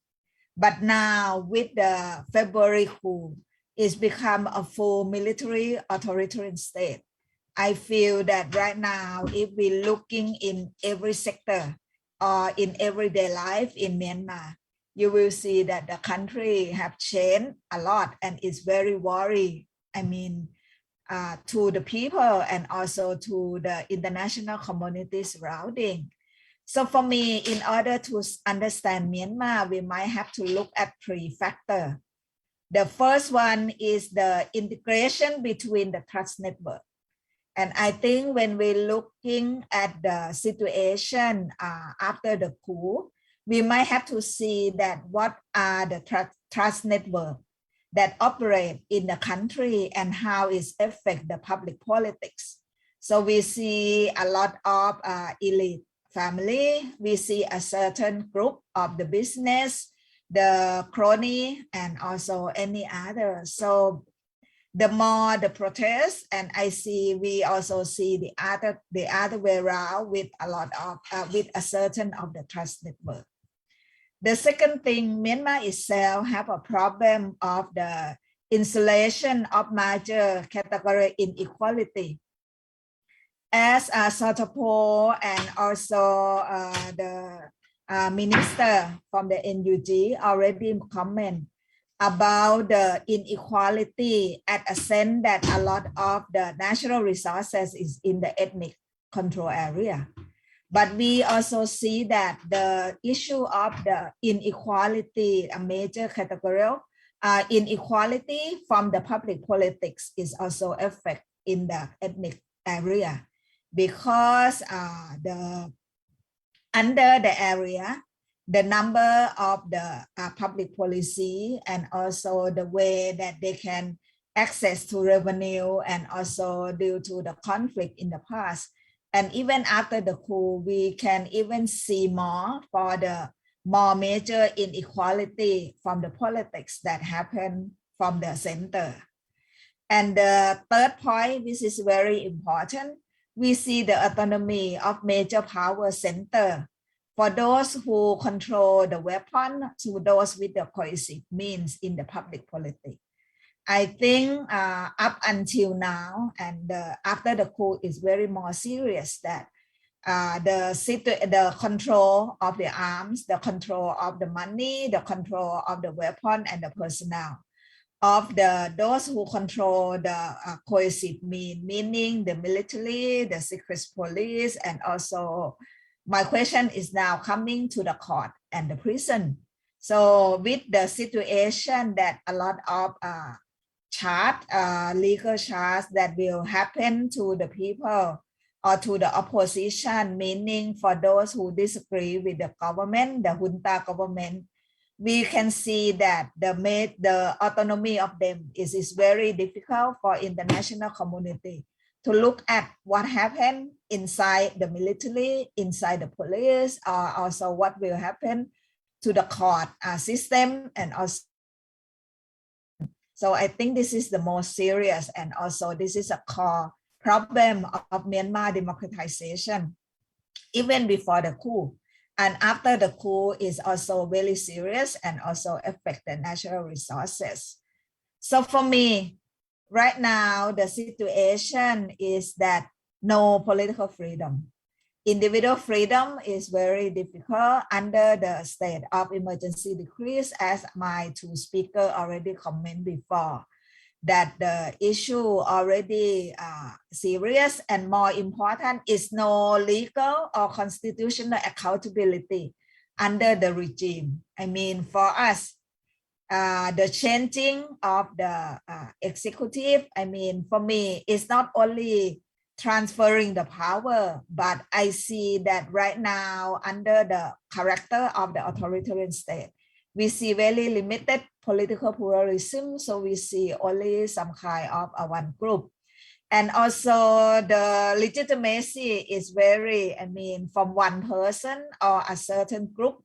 But now with the February coup, it's become a full military authoritarian state. I feel that right now, if we're looking in every sector or in everyday life in Myanmar, you will see that the country have changed a lot, and it's very worrying, to the people and also to the international community surrounding. So for me, in order to understand Myanmar, we might have to look at three factors. The first one is the integration between the trust network. And I think when we're looking at the situation after the coup, we might have to see that what are the trust network that operate in the country and how it affects the public politics. So we see a lot of elite family, we see a certain group of the business, the crony, and also any other. So the more the protests, and we also see the other way around with a lot of with a certain of the trust network. The second thing, Myanmar itself have a problem of the insulation of major category inequality. As Thapchumpon and also the minister from the NUG already comment about the inequality at a sense that a lot of the natural resources is in the ethnic control area. But we also see that the issue of the inequality, a major category, inequality from the public politics is also affect in the ethnic area, because under the area, the number of the public policy and also the way that they can access to revenue, and also due to the conflict in the past. And even after the coup, we can even see more major inequality from the politics that happen from the center. And the third point, which is very important, we see the autonomy of major power center for those who control the weapon to those with the coercive means in the public politics. I think up until now and after the coup is very more serious that the control of the arms, the control of the money, the control of the weapon and the personnel of those who control the coercive meaning the military, the secret police, and also my question is now coming to the court and the prison. So with the situation that a lot of legal charge that will happen to the people or to the opposition, meaning for those who disagree with the government, the junta government, we can see that the autonomy of them is very difficult for international community to look at what happened inside the military, inside the police, or also what will happen to the court system. And also, so I think this is the most serious, and also this is a core problem of Myanmar democratization, even before the coup. And after the coup is also very serious and also affect the natural resources. So for me, right now, the situation is that no political freedom. Individual freedom is very difficult under the state of emergency decrees, as my two speakers already commented before, that the issue already serious, and more important is no legal or constitutional accountability under the regime. I mean, for us, the changing of the executive, I mean, for me, it's not only transferring the power, but I see that right now under the character of the authoritarian state, we see very limited political pluralism. So we see only some kind of one group. And also the legitimacy is very, I mean, from one person or a certain group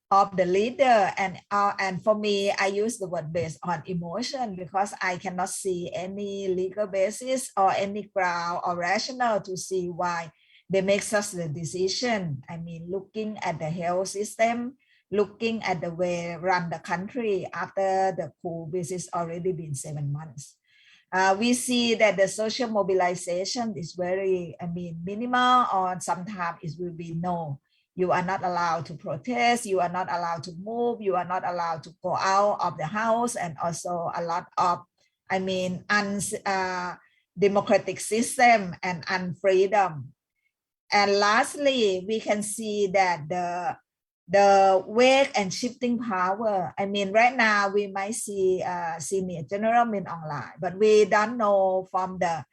of the leader. And for me, I use the word based on emotion because I cannot see any legal basis or any ground or rationale to see why they make such a decision. I mean, looking at the health system, looking at the way run the country after the coup, which has already been 7 months. We see that the social mobilization is very, I mean, minimal, or sometimes it will be no. You are not allowed to protest, you are not allowed to move, you are not allowed to go out of the house, and also a lot of, I mean, democratic system and unfreedom. And lastly, we can see that the wake and shifting power. I mean, right now we might see Senior General Min Aung Hlaing, but we don't know from the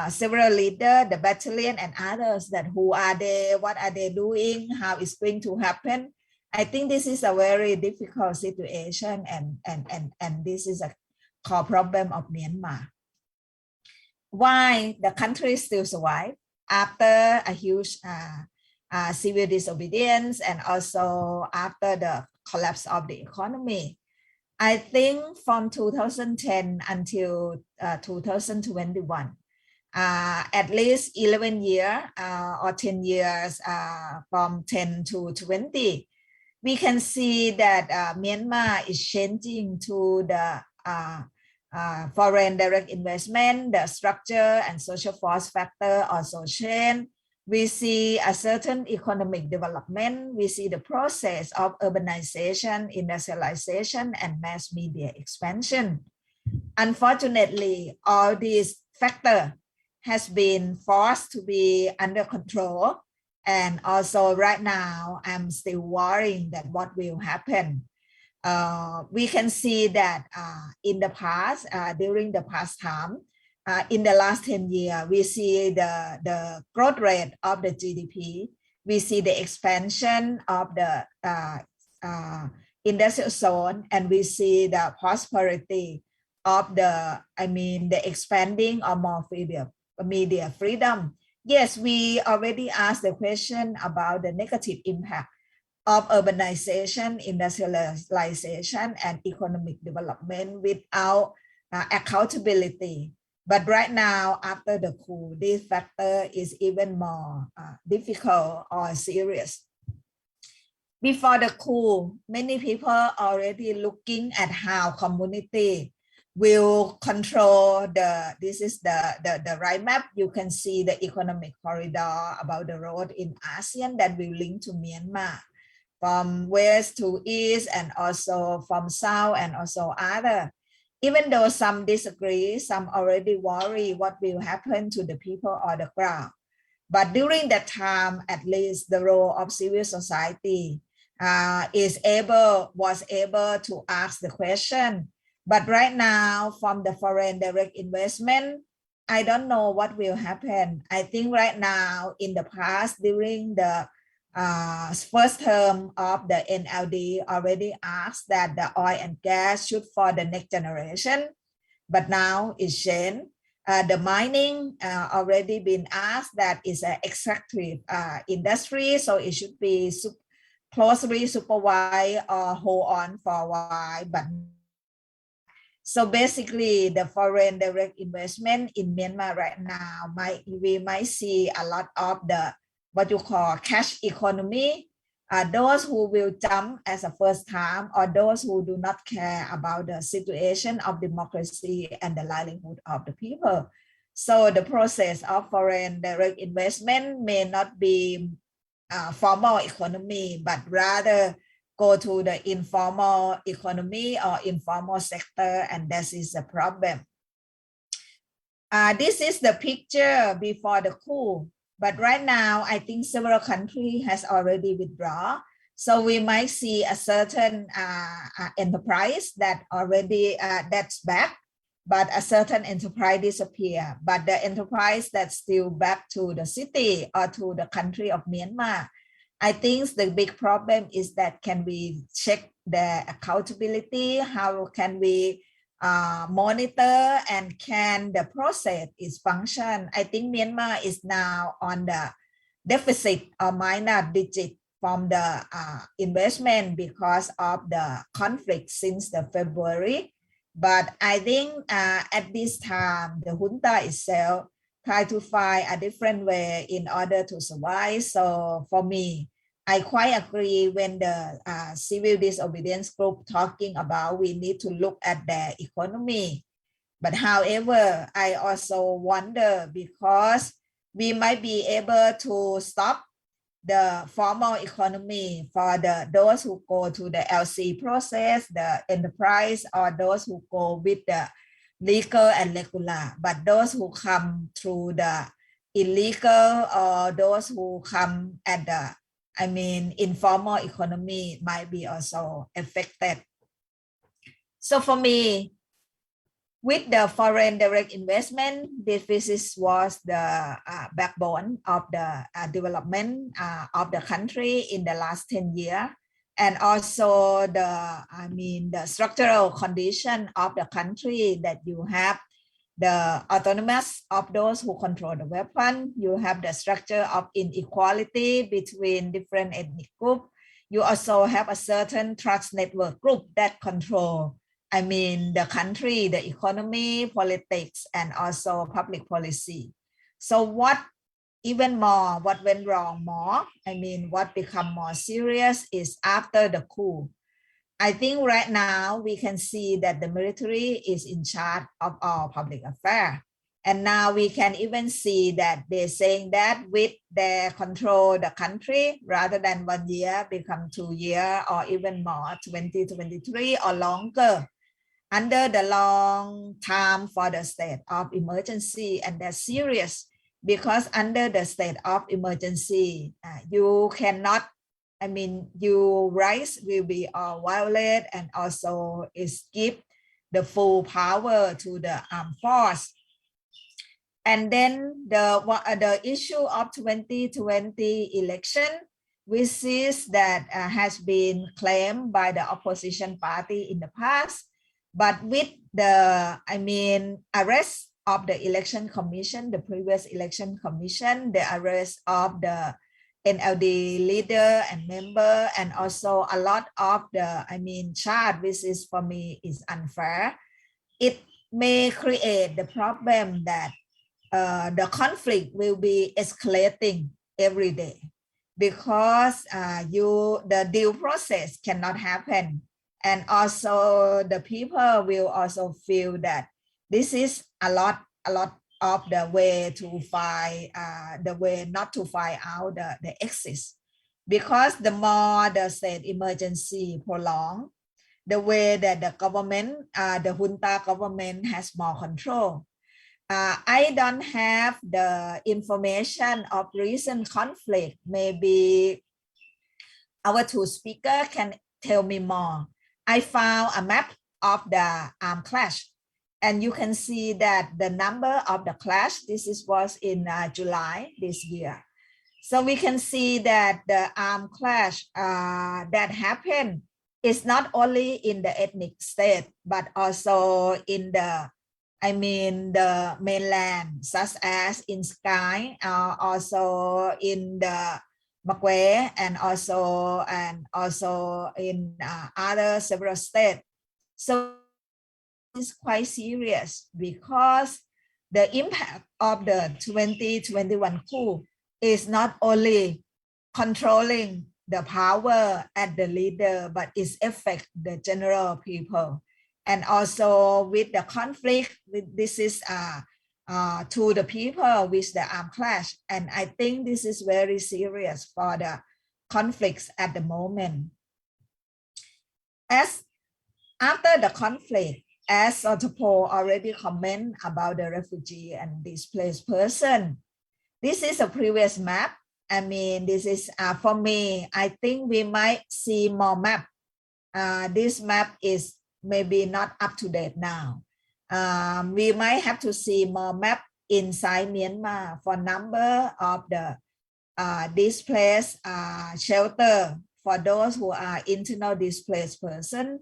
several leaders, the battalion and others, that who are they, what are they doing, how it's going to happen. I think this is a very difficult situation, and this is a core problem of Myanmar. Why the country still survive after a huge civil disobedience and also after the collapse of the economy. I think from 2010 until 2021, at least 11 years or 10 years from 10 to 20, we can see that Myanmar is changing to the foreign direct investment, the structure and social force factor also change. We see a certain economic development. We see the process of urbanization, industrialization, and mass media expansion. Unfortunately, all these factors has been forced to be under control. And also right now, I'm still worrying that what will happen. We can see that in the past, during the past time, in the last 10 years, we see the growth rate of the GDP. We see the expansion of the industrial zone, and we see the prosperity of the, the expanding or more media freedom. Yes, we already asked the question about the negative impact of urbanization, industrialization, and economic development without accountability. But right now, after the coup, this factor is even more difficult or serious. Before the coup, many people already looking at how community will control this is the right map. You can see the economic corridor about the road in ASEAN that will link to Myanmar from west to east and also from south and also other. Even though some disagree, some already worry what will happen to the people on the ground. But during that time, at least the role of civil society was able to ask the question. But right now, from the foreign direct investment, I don't know what will happen. I think right now, in the past, during the first term of the NLD already asked that the oil and gas should for the next generation, but now it's changed. The mining already been asked that is an extractive industry, so it should be closely supervised or hold on for a while. But so basically, the foreign direct investment in Myanmar right now, we might see a lot of the what you call cash economy, those who will jump as a first time or those who do not care about the situation of democracy and the livelihood of the people. So the process of foreign direct investment may not be formal economy, but rather go to the informal economy or informal sector, and this is a problem. This is the picture before the coup. But right now, I think several countries has already withdrawn. So we might see a certain enterprise that already that's back, but a certain enterprise disappear. But the enterprise that's still back to the city or to the country of Myanmar, I think the big problem is that can we check the accountability? How can we monitor and can the process is function? I think Myanmar is now on the deficit or minor digit from the investment because of the conflict since the February. But I think at this time, the junta itself try to find a different way in order to survive. So for me, I quite agree when the civil disobedience group talking about we need to look at the economy. But however, I also wonder because we might be able to stop the formal economy for those who go to the LC process, the enterprise, or those who go with the legal and regular. But those who come through the illegal or those who come at the informal economy might be also affected. So for me, with the foreign direct investment, this was the backbone of the development of the country in the last 10 years. And also the structural condition of the country that you have the autonomous of those who control the weapon. You have the structure of inequality between different ethnic groups. You also have a certain trust network group that control, the country, the economy, politics, and also public policy. So what went wrong more, what become more serious is after the coup. I think right now we can see that the military is in charge of all public affairs. And now we can even see that they're saying that with their control the country, rather than 1 year, become 2 years or even more, 2023 or longer, under the long time for the state of emergency. And that's serious because under the state of emergency, you cannot, your rights will be violated and also is give the full power to the armed force. And then the issue of 2020 election, which is that has been claimed by the opposition party in the past, But with the, arrest of the election commission, the previous election commission, the arrest of the NLD leader and member, and also a lot of the, charge, which is for me is unfair. It may create the problem that the conflict will be escalating every day, because the due process cannot happen. And also the people will also feel that this is a lot of the way to find, the way not to find out the exit. Because the more the state emergency prolonged, the way that the government, the junta government has more control. I don't have the information of recent conflict. Maybe our two speakers can tell me more. I found a map of the armed clash, and you can see that the number of the clash, was in July this year. So we can see that the armed clash that happened is not only in the ethnic state, but also in the, the mainland, such as in Sky, also in the Makwe, and also in other several states. So it's quite serious, because the impact of the 2021 coup is not only controlling the power at the leader, but it affects the general people. And also with the conflict, this is to the people with the armed clash. And I think this is very serious for the conflicts at the moment. As after the conflict, as Thapchumpon already comment about the refugee and displaced person, this is a previous map. This is for me, I think we might see more map. This map is maybe not up to date now. We might have to see more map inside Myanmar for number of the displaced shelter for those who are internal displaced person,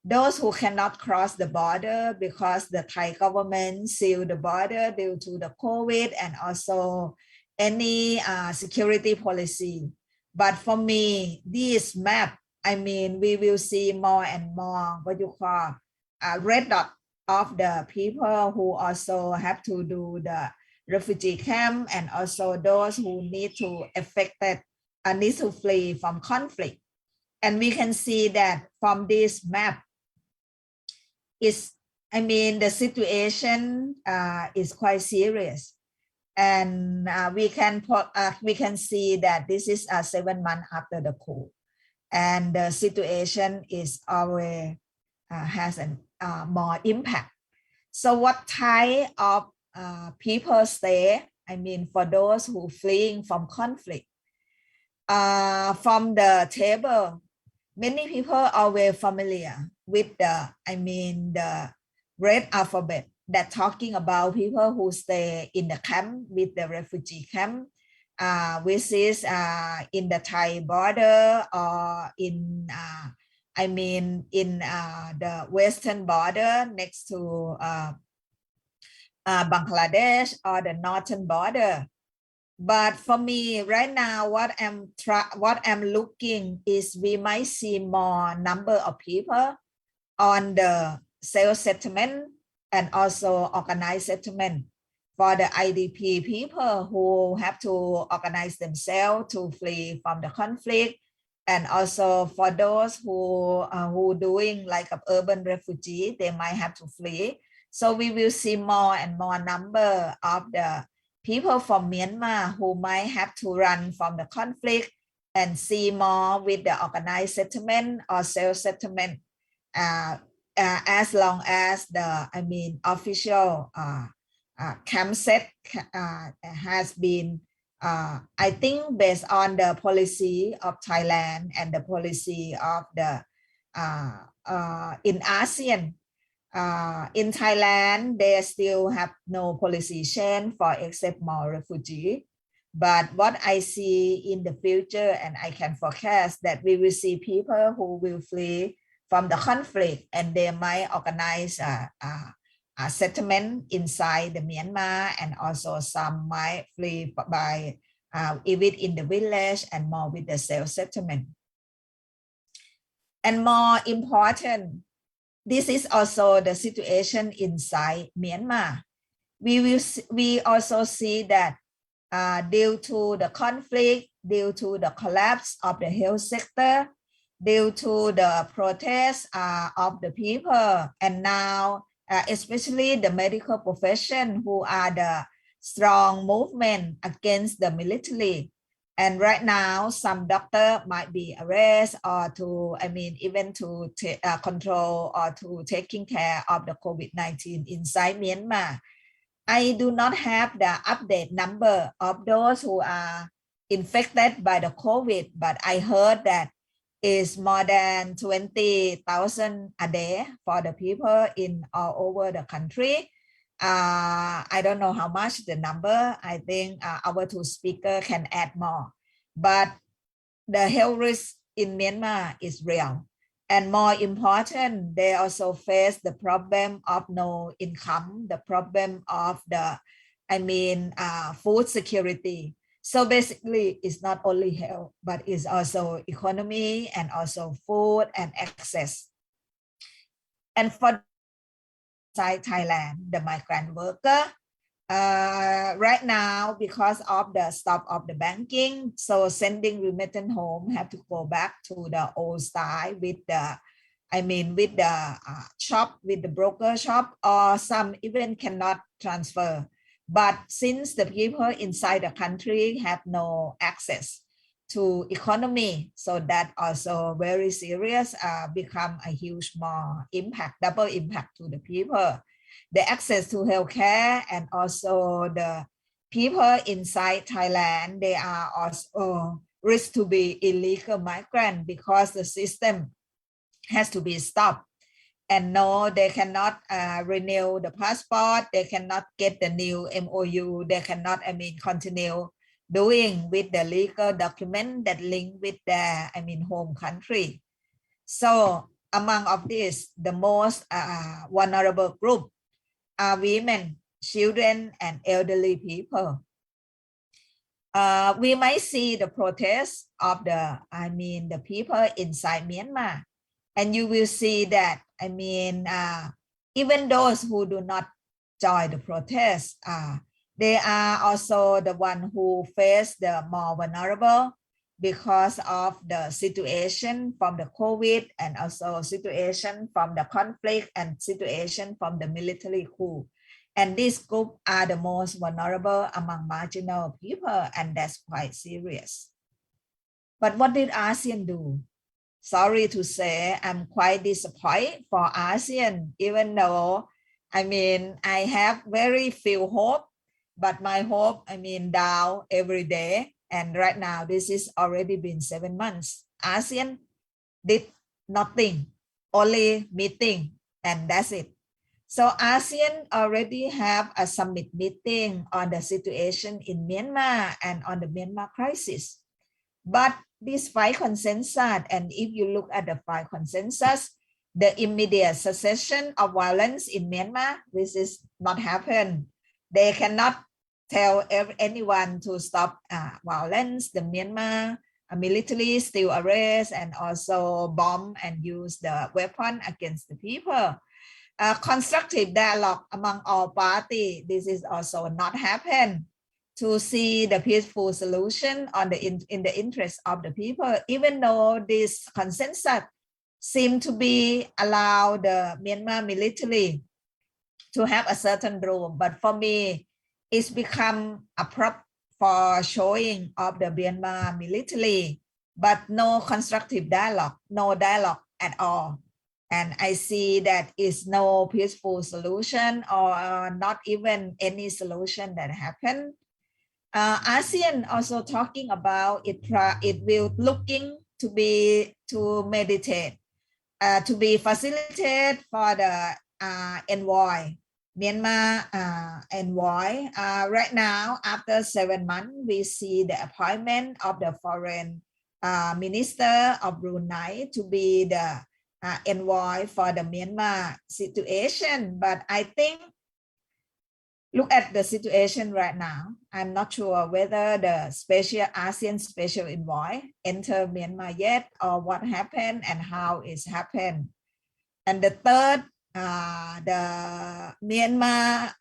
those who cannot cross the border because the Thai government sealed the border due to the COVID and also any security policy. But for me, this map, we will see more and more what you call red dot of the people who also have to do the refugee camp, and also those who need to affected need to flee from conflict. And we can see that from this map is, the situation is quite serious. And we can see that this is 7 months after the coup, and the situation is always has a more impact. So what type of people stay? For those who fleeing from conflict, from the table, many people are very familiar with the the red alphabet that talking about people who stay in the camp with the refugee camp, which is in the Thai border, or in the western border next to Bangladesh, or the northern border. But for me right now, what I'm looking is we might see more number of people on the self-settlement and also organized settlement for the IDP people who have to organize themselves to flee from the conflict, and also for those who doing like an urban refugee, they might have to flee. So we will see more and more number of the people from Myanmar who might have to run from the conflict, and see more with the organized settlement or self-settlement, as long as the official camp set has been I think based on the policy of Thailand and the policy of the in ASEAN. In Thailand, they still have no policy change for accept more refugees. But what I see in the future, and I can forecast that we will see people who will flee from the conflict, and they might organize a settlement inside the Myanmar, and also some might flee by even in the village and more with the self-settlement. And more important, this is also the situation inside Myanmar. We also see that due to the conflict, due to the collapse of the health sector, due to the protests of the people, and now especially the medical profession, who are the strong movement against the military. And right now, some doctor might be arrested or to, even to control or to taking care of the COVID-19 inside Myanmar. I do not have the update number of those who are infected by the COVID, but I heard that is more than 20,000 a day for the people in all over the country. I don't know how much the number. I think our two speakers can add more. But the health risk in Myanmar is real. And more important, they also face the problem of no income, the problem of the, food security. So basically, it's not only health, but it's also economy and also food and access. And for Thailand, the migrant worker, right now, because of the stop of the banking, so sending remittance home have to go back to the old style with the, with the shop, with the broker shop, or some even cannot transfer. But since the people inside the country have no access to economy, so that also very serious, become a huge more impact, double impact to the people. The access to healthcare, and also the people inside Thailand, they are also risk to be illegal migrant because the system has to be stopped. And no, they cannot renew the passport, they cannot get the new MOU, they cannot, continue doing with the legal document that link with their, home country. So among of these, the most vulnerable group are women, children, and elderly people. We might see the protests of the, the people inside Myanmar, and you will see that, even those who do not join the protest, they are also the one who face the more vulnerable because of the situation from the COVID, and also situation from the conflict, and situation from the military coup. And this group are the most vulnerable among marginal people, and that's quite serious. But what did ASEAN do? Sorry to say, I'm quite disappointed for ASEAN, even though, I have very few hope, but my hope, down every day. And right now, this is already been 7 months. ASEAN did nothing, only meeting, and that's it. So ASEAN already have a summit meeting on the situation in Myanmar and on the Myanmar crisis. But these 5 consensus, and if you look at the 5 consensus, the immediate cessation of violence in Myanmar, this is not happen. They cannot tell anyone to stop violence. The Myanmar military still arrest and also bomb and use the weapon against the people. Constructive dialogue among all parties, this is also not happen. To see the peaceful solution on in the interest of the people, even though this consensus seem to be allow the Myanmar military to have a certain role. But for me, it's become a prop for showing of the Myanmar military, but no constructive dialogue, no dialogue at all. And I see that is no peaceful solution, or not even any solution that happened. ASEAN also talking about it will looking to meditate, to be facilitated for the envoy, Myanmar envoy. Right now, after 7 months, we see the appointment of the foreign minister of Brunei to be the envoy for the Myanmar situation, but I think look at the situation right now. I'm not sure whether the ASEAN special envoy enter Myanmar yet or what happened and how it's happened. And the third, the Myanmar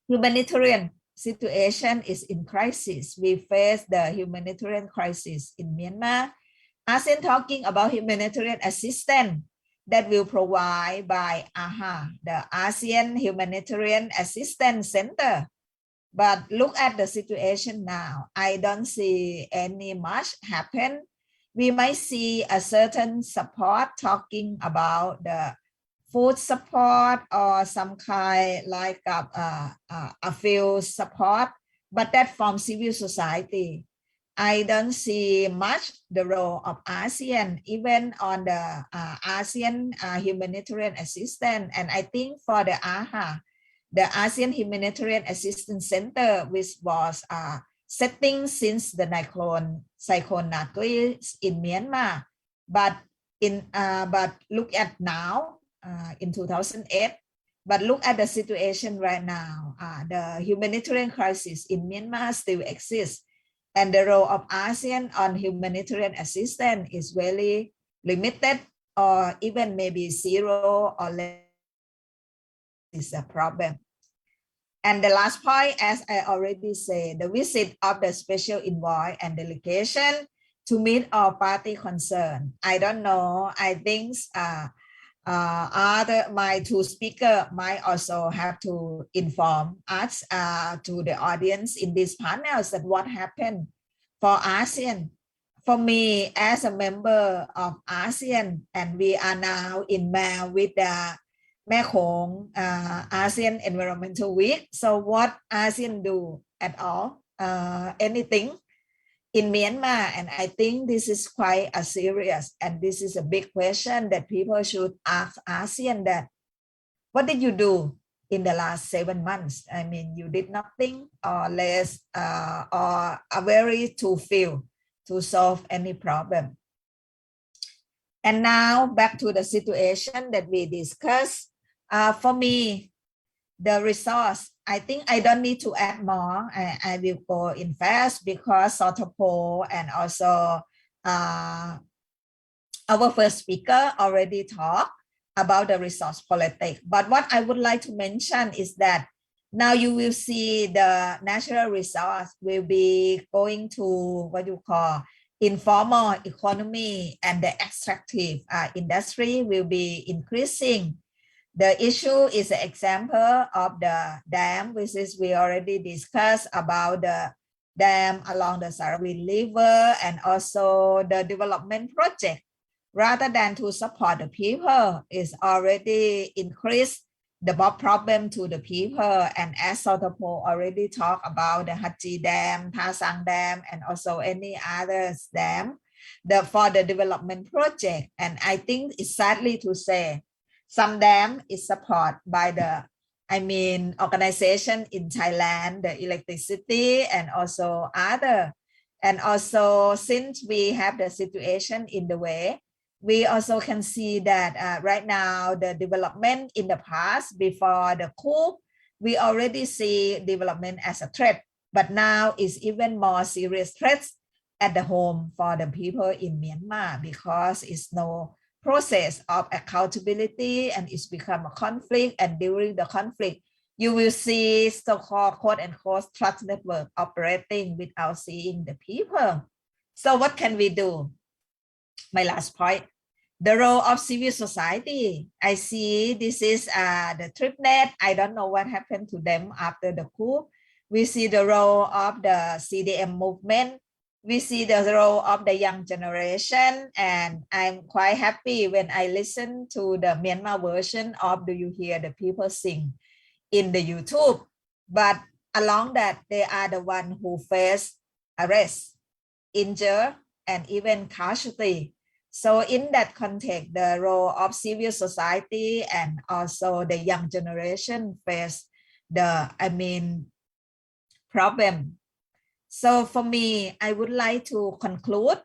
humanitarian situation is in crisis. We face the humanitarian crisis in Myanmar. ASEAN talking about humanitarian assistance that will provide by AHA, the ASEAN Humanitarian Assistance Center. But look at the situation now. I don't see any much happen. We might see a certain support talking about the food support or some kind like a few support, but that from civil society. I don't see much the role of ASEAN, even on the ASEAN humanitarian assistance. And I think for the AHA, the ASEAN Humanitarian Assistance Center, which was setting since the cyclone Nargis in Myanmar, but look at now in 2008. But look at the situation right now. The humanitarian crisis in Myanmar still exists. And the role of ASEAN on humanitarian assistance is very limited or even maybe zero or less is a problem. And the last point, as I already said, the visit of the special envoy and delegation to meet all party concerned. I don't know, I think my two speakers might also have to inform us to the audience in these panels that what happened for ASEAN. For me, as a member of ASEAN, and we are now in Myanmar with the Mekong-ASEAN Environmental Week. So what ASEAN do at all? Anything in Myanmar? And I think this is quite a serious, and this is a big question that people should ask ASEAN that, what did you do in the last 7 months? I mean, you did nothing or less or a very too few to solve any problem. And now back to the situation that we discussed. For me, the resource, I think I don't need to add more. I will go in fast because Thapchumpon and also our first speaker already talked about the resource politics. But what I would like to mention is that now you will see the natural resource will be going to what you call informal economy, and the extractive industry will be increasing. The issue is an example of the dam, which is we already discussed about the dam along the Sarawin River and also the development project. Rather than to support the people, is already increased the problem to the people. And as Thapchumpon already talked about the Haji Dam, Thasang Dam, and also any other dam for the development project. And I think it's sadly to say, some dam is supported by the, organization in Thailand, the electricity and also other. And also since we have the situation in the way, we also can see that right now the development in the past before the coup, we already see development as a threat, but now is even more serious threats at the home for the people in Myanmar because it's no process of accountability and it's become a conflict. And during the conflict, you will see so-called quote-unquote trust network operating without seeing the people. So what can we do? My last point, the role of civil society. I see this is the TripNet. I don't know what happened to them after the coup. We see the role of the CDM movement. We see the role of the young generation, and I'm quite happy when I listen to the Myanmar version of Do You Hear the People Sing in the YouTube. But along that, they are the one who face arrest, injured, and even casualty. So in that context, the role of civil society and also the young generation face the, problem. So for me, I would like to conclude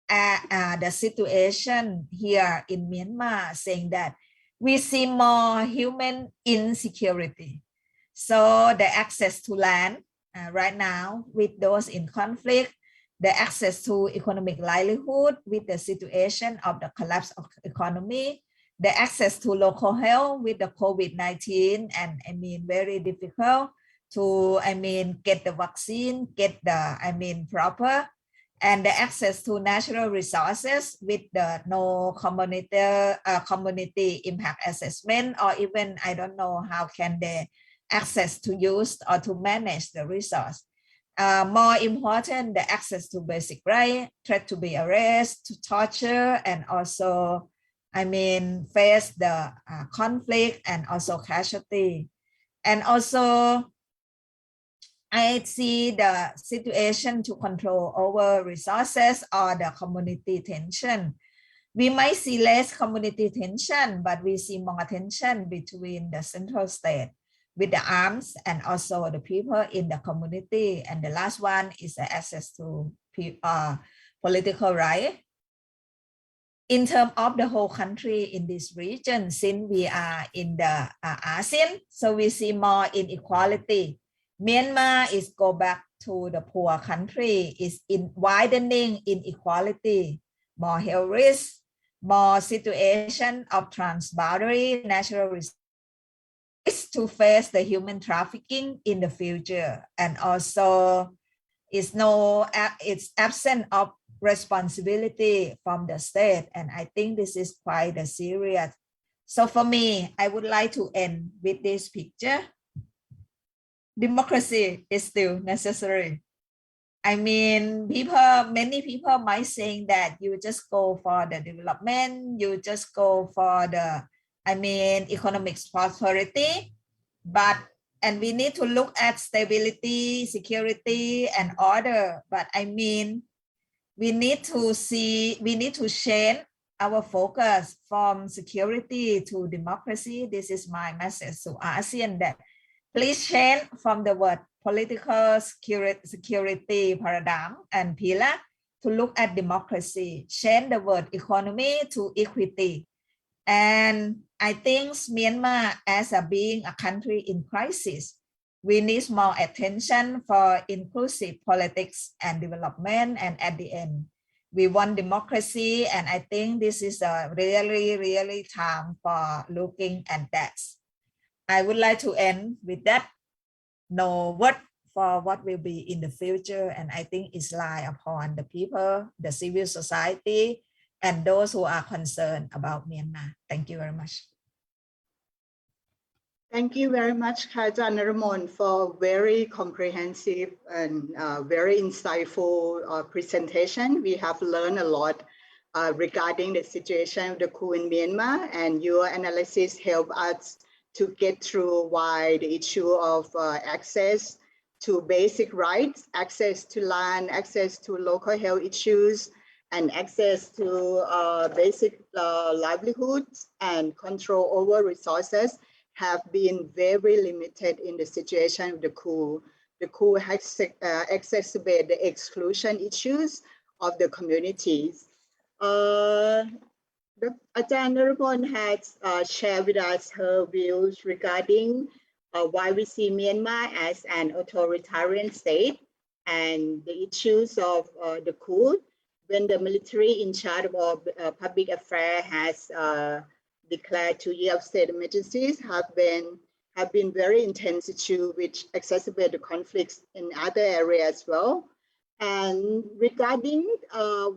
the situation here in Myanmar, saying that we see more human insecurity. So the access to land right now with those in conflict, the access to economic livelihood with the situation of the collapse of economy, the access to local health with the COVID-19, and I mean, very difficult to, I mean, get the vaccine, get the, I mean, proper, and the access to natural resources with the no community impact assessment, or even, I don't know how can they access to use or to manage the resource. More important, the access to basic right, threat to be arrested, to torture, and also, I mean, face the conflict and also casualty. And also, I see the situation to control over resources or the community tension. We might see less community tension, but we see more tension between the central state with the arms and also the people in the community. And the last one is the access to political right. In terms of the whole country in this region, since we are in the ASEAN, so we see more inequality. Myanmar is go back to the poor country, is in widening inequality, more health risk, more situation of transboundary natural resources to face the human trafficking in the future, and also it's absent of responsibility from the state, and I think this is quite serious. So for me, I would like to end with this picture. Democracy is still necessary. I mean, many people might saying that you just go for the development, you just go for the, I mean, economic prosperity, and we need to look at stability, security, and order. But I mean, we need to change our focus from security to democracy. This is my message to ASEAN, that please change from the word political security paradigm and pillar to look at democracy, change the word economy to equity. And I think Myanmar, as being a country in crisis, we need more attention for inclusive politics and development. And at the end, we want democracy. And I think this is a really time for looking at that. I would like to end with that. No word for what will be in the future. And I think it's lie upon the people, the civil society, and those who are concerned about Myanmar. Thank you very much.
Thank you very much, KESAN Naruemon, for very comprehensive and very insightful presentation. We have learned a lot regarding the situation of the coup in Myanmar, and your analysis helped us to get through why the issue of access to basic rights, access to land, access to local health issues, and access to basic livelihoods and control over resources have been very limited in the situation of the coup. The coup has exacerbated the exclusion issues of the communities. Ajahn Naruemon has shared with us her views regarding why we see Myanmar as an authoritarian state and the issues of the coup, when the military in charge of public affairs has declared 2 years of state emergencies, have been very intense issues which exacerbate the conflicts in other areas as well. And regarding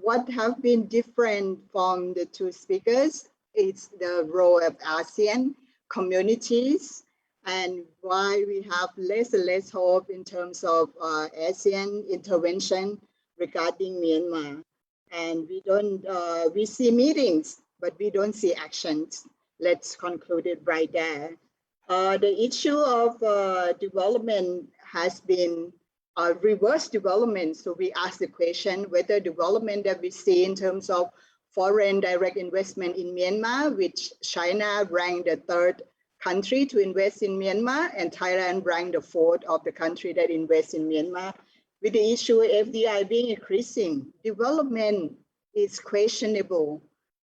what have been different from the two speakers, it's the role of ASEAN communities and why we have less and less hope in terms of ASEAN intervention regarding Myanmar. And we see meetings, but we don't see actions. Let's conclude it right there. The issue of development has been reverse development. So we ask the question whether development that we see in terms of foreign direct investment in Myanmar, which China ranked the 3rd country to invest in Myanmar, and Thailand ranked the 4th of the country that invests in Myanmar. With the issue of FDI being increasing, development is questionable.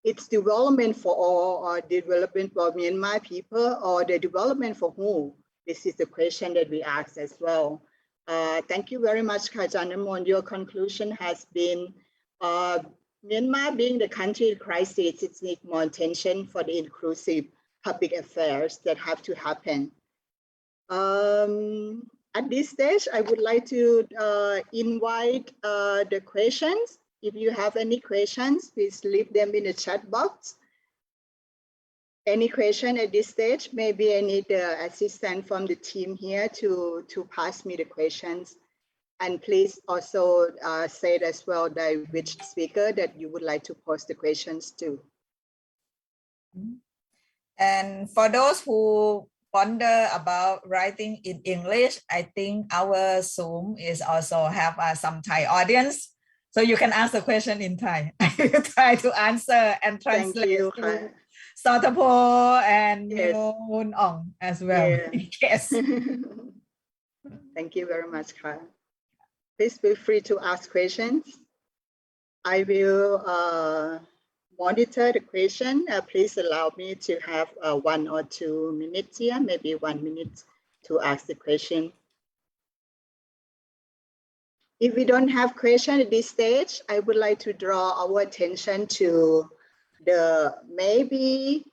It's development for all, or development for Myanmar people, or the development for who? This is the question that we ask as well. Thank you very much, Naruemon. Your conclusion has been Myanmar being the country in crisis, it needs more attention for the inclusive public affairs that have to happen. At this stage, I would like to invite the questions. If you have any questions, please leave them in the chat box. Any question at this stage? Maybe I need the assistant from the team here to pass me the questions. And please also say it as well that which speaker that you would like to pose the questions to.
And for those who wonder about writing in English, I think our Zoom is also have some Thai audience. So you can ask the question in Thai. I will try to answer and translate.
Thank you,
to Thapchumpon and
yes.
Aung as well.
Yeah.
Yes.
Thank you very much, Kha. Please feel free to ask questions. I will monitor the question. Please allow me to have 1 or 2 minutes here, maybe 1 minute to ask the question. If we don't have question at this stage, I would like to draw our attention to maybe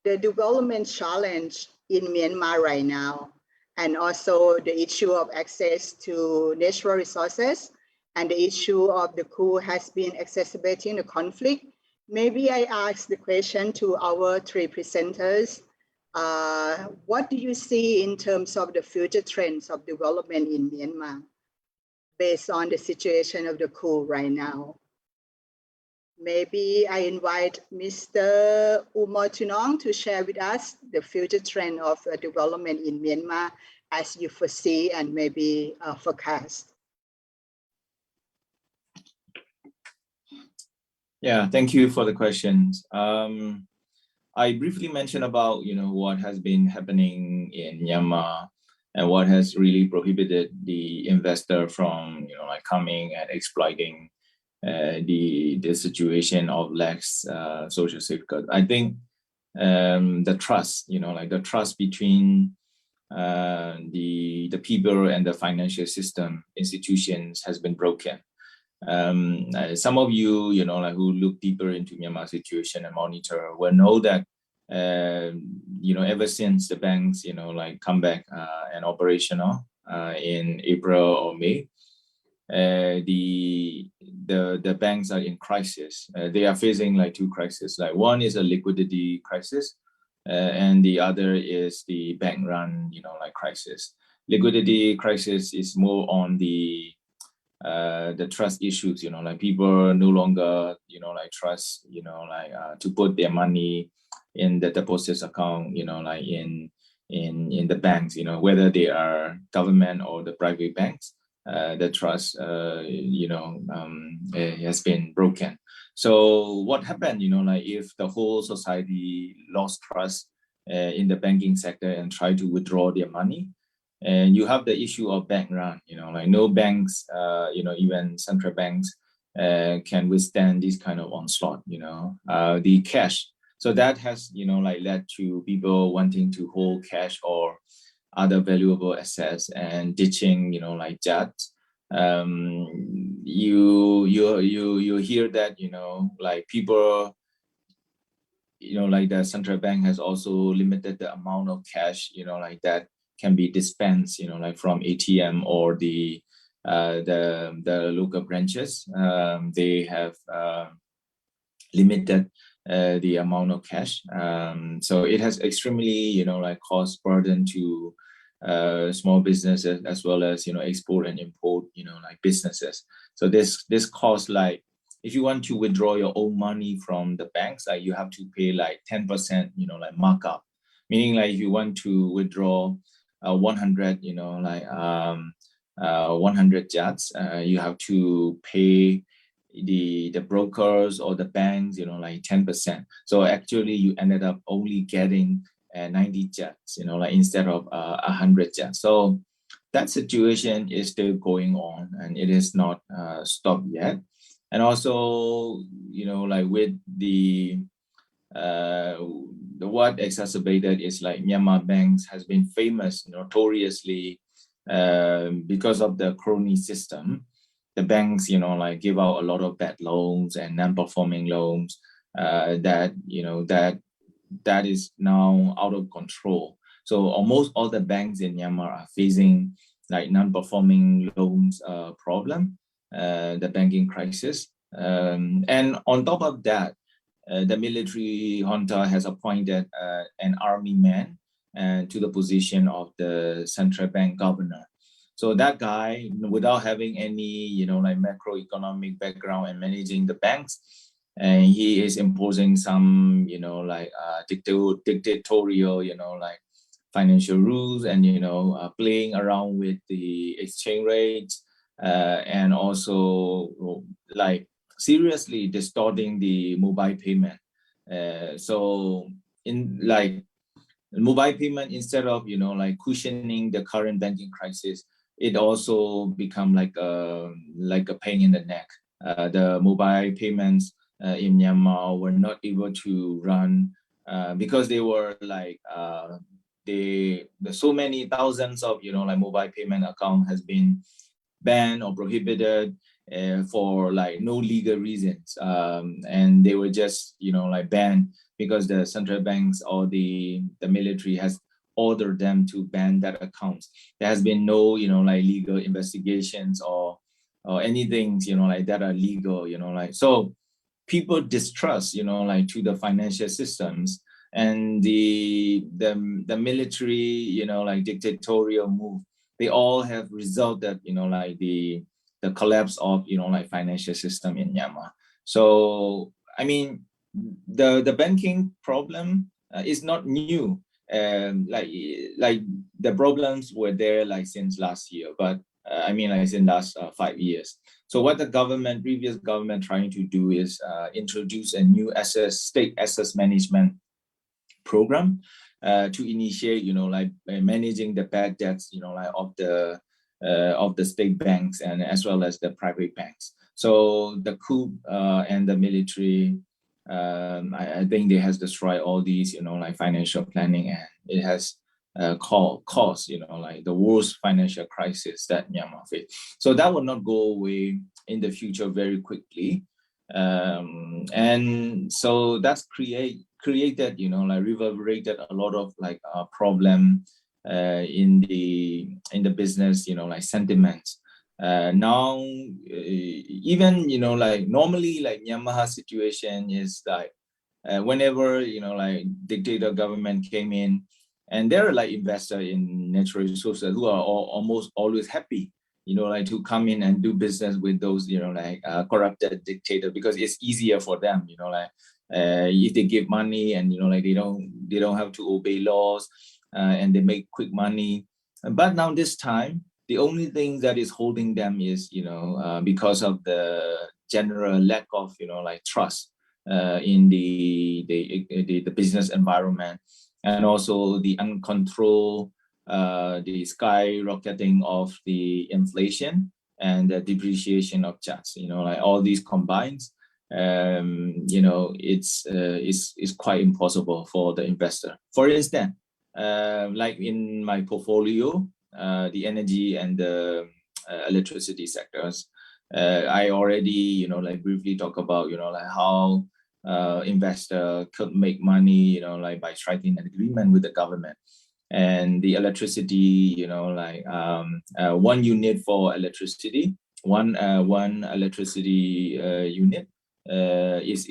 the development challenge in Myanmar right now, and also the issue of access to natural resources, and the issue of the coup has been exacerbating the conflict. Maybe I ask the question to our 3 presenters. What do you see in terms of the future trends of development in Myanmar based on the situation of the coup right now? Maybe I invite Mr. Htun to share with us the future trend of development in Myanmar as you foresee and maybe forecast.
Yeah, thank you for the questions. I briefly mentioned about what has been happening in Myanmar and what has really prohibited the investor from like coming and exploiting the situation of lax social safeguards. I think the trust, like the trust between the people and the financial system institutions has been broken. Some of you, like who look deeper into Myanmar situation and monitor will know that ever since the banks, like come back and operational in April or May, the banks are in crisis. They are facing like 2 crises. Like one is a liquidity crisis, and the other is the bank run, like crisis. Liquidity crisis is more on the trust issues. Like people no longer, like trust, to put their money in the deposits account, like in the banks, whether they are government or the private banks. The trust, has been broken. So what happened, like if the whole society lost trust in the banking sector and try to withdraw their money, and you have the issue of bank run, like no banks, even central banks can withstand this kind of onslaught, the cash. So that has, like led to people wanting to hold cash or other valuable assets and ditching, like that. You hear that, like people, like the central bank has also limited the amount of cash, like that can be dispensed, like from ATM or the local branches. They have limited the amount of cash. So it has extremely, like caused burden to small businesses as well as export and import like businesses. So this costs, like if you want to withdraw your own money from the banks, like you have to pay like 10% like markup, meaning like if you want to withdraw 100 100 kyats, you have to pay the brokers or the banks like 10%. So actually you ended up only getting 90 kyats, like instead of 100 kyats. So that situation is still going on and it is not stopped yet. And also, like with the what exacerbated is like Myanmar banks has been famous notoriously because of the crony system. The banks, like give out a lot of bad loans and non-performing loans that is now out of control. So almost all the banks in Myanmar are facing like non-performing loans problem, the banking crisis. And on top of that, the military junta has appointed an army man to the position of the central bank governor. So that guy, without having any, like macroeconomic background and managing the banks, and he is imposing some, like dictatorial, like financial rules, and playing around with the exchange rates, and also like seriously distorting the mobile payment. So in like mobile payment, instead of like cushioning the current banking crisis, it also become like a pain in the neck. The mobile payments in Myanmar were not able to run because they were like so many thousands of like mobile payment account has been banned or prohibited for like no legal reasons, and they were just like banned because the central banks or the military has ordered them to ban that account. There has been no like legal investigations or anything like that are legal, like so people distrust like to the financial systems, and the military like dictatorial move, they all have resulted like the collapse of like financial system in Myanmar. So I mean the banking problem is not new. Like the problems were there like since last year, but I mean like in last 5 years. So what the previous government trying to do is introduce a new state assets management program to initiate like managing the bad debts like of the state banks and as well as the private banks. So the coup and the military, I think they has destroyed all these like financial planning, and it has caused like the worst financial crisis that Myanmar faced. So that will not go away in the future very quickly, and so that's created like reverberated a lot of like problem in the business like sentiments. Now even like normally like Myanmar situation is like whenever like dictator government came in, and there are like investors in natural resources who are almost always happy like to come in and do business with those like corrupted dictator, because it's easier for them like if they give money and like they don't have to obey laws, and they make quick money. But now this time the only thing that is holding them is because of the general lack of like trust in the business environment, and also the uncontrolled the skyrocketing of the inflation and the depreciation of kyats, like all these combines, it's quite impossible for the investor. For instance, like in my portfolio, the energy and the electricity sectors, I already like briefly talk about like how investor could make money like by striking an agreement with the government. And the electricity, like one unit for electricity, one electricity unit is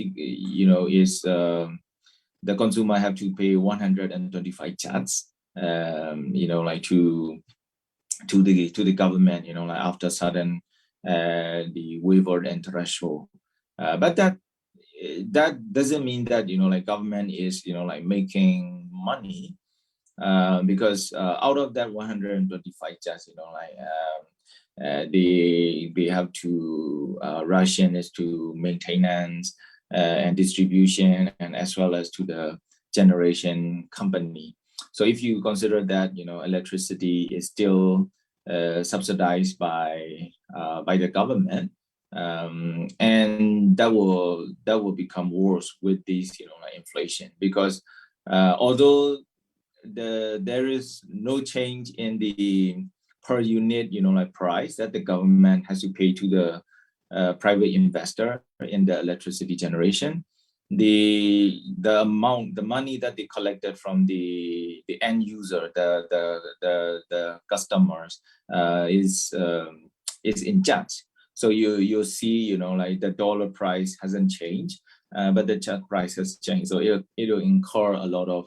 the consumer have to pay 125 kyats, like to the government, like after sudden the waiver and threshold. But that doesn't mean that like government is like making money, because out of that 125 kyats, like they have to ration is to maintenance and distribution, and as well as to the generation company. So if you consider that electricity is still subsidized by the government, And that will become worse with this, like inflation, because although there is no change in the per unit, like price that the government has to pay to the private investor in the electricity generation, the money that they collected from the end user, the customers, is in charge. So you'll see, like the dollar price hasn't changed, but the charge price has changed. So it'll incur a lot of,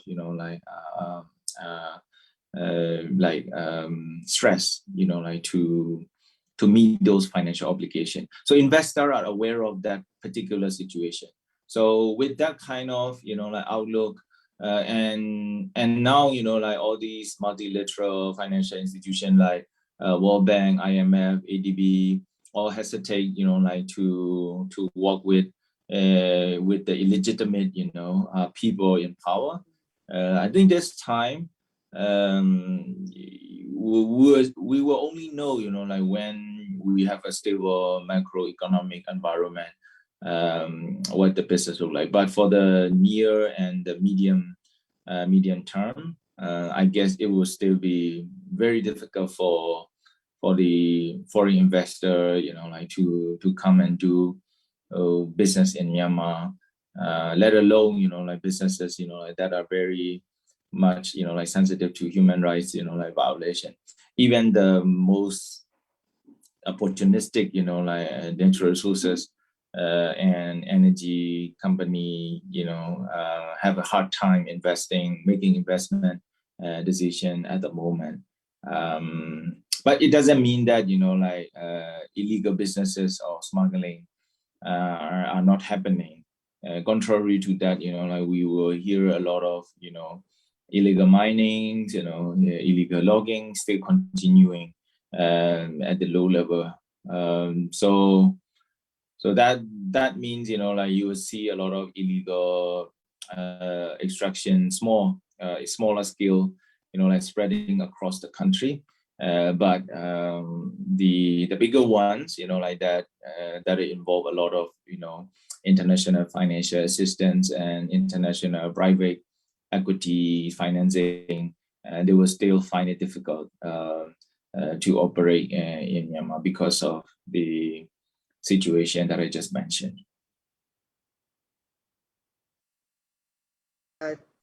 stress, like to meet those financial obligations. So investors are aware of that particular situation. So with that kind of, like outlook, and now, like all these multilateral financial institutions like World Bank, IMF, ADB, all hesitate, like to work with the illegitimate, people in power. I think this time we will only know, like when we have a stable macroeconomic environment, what the business look like. But for the near and the medium term, I guess it will still be very difficult for the foreign investor, like to come and do business in Myanmar, let alone, like businesses, like that are very much, like sensitive to human rights, like violation. Even the most opportunistic, like natural resources and energy company, have a hard time making investment decision at the moment. But it doesn't mean that, like illegal businesses or smuggling are not happening. Contrary to that, like we will hear a lot of, illegal mining, illegal logging still continuing at the low level. So that means, like you will see a lot of illegal extraction, smaller scale, like spreading across the country. But the bigger ones, like that involve a lot of, international financial assistance and international private equity financing, they will still find it difficult to operate in Myanmar because of the situation that I just mentioned.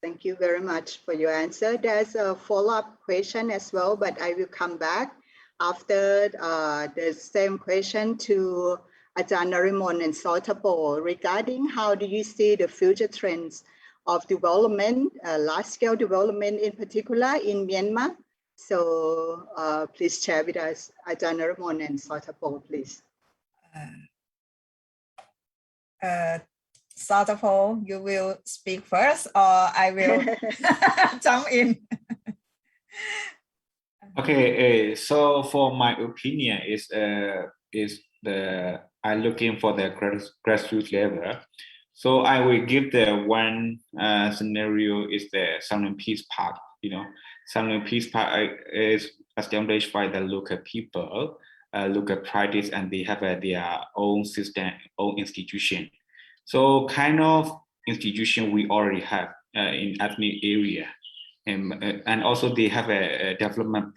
Thank you very much for your answer. There's a follow-up question as well, but I will come back after the same question to Ajahn Naruemon and Thapchumpon regarding how do you see the future trends of development, large-scale development in particular in Myanmar. So please share with us, Ajahn Naruemon and Thapchumpon, please.
Thapchumpon, you will speak first, or I will jump in.
Okay, so for my opinion is I'm looking for the grassroots level. So I will give the one scenario is the Sunway Peace Park. Sunway Peace Park is established by the local people, local parties, and they have their own system, own institution. So kind of institution we already have in ethnic area. And also they have a development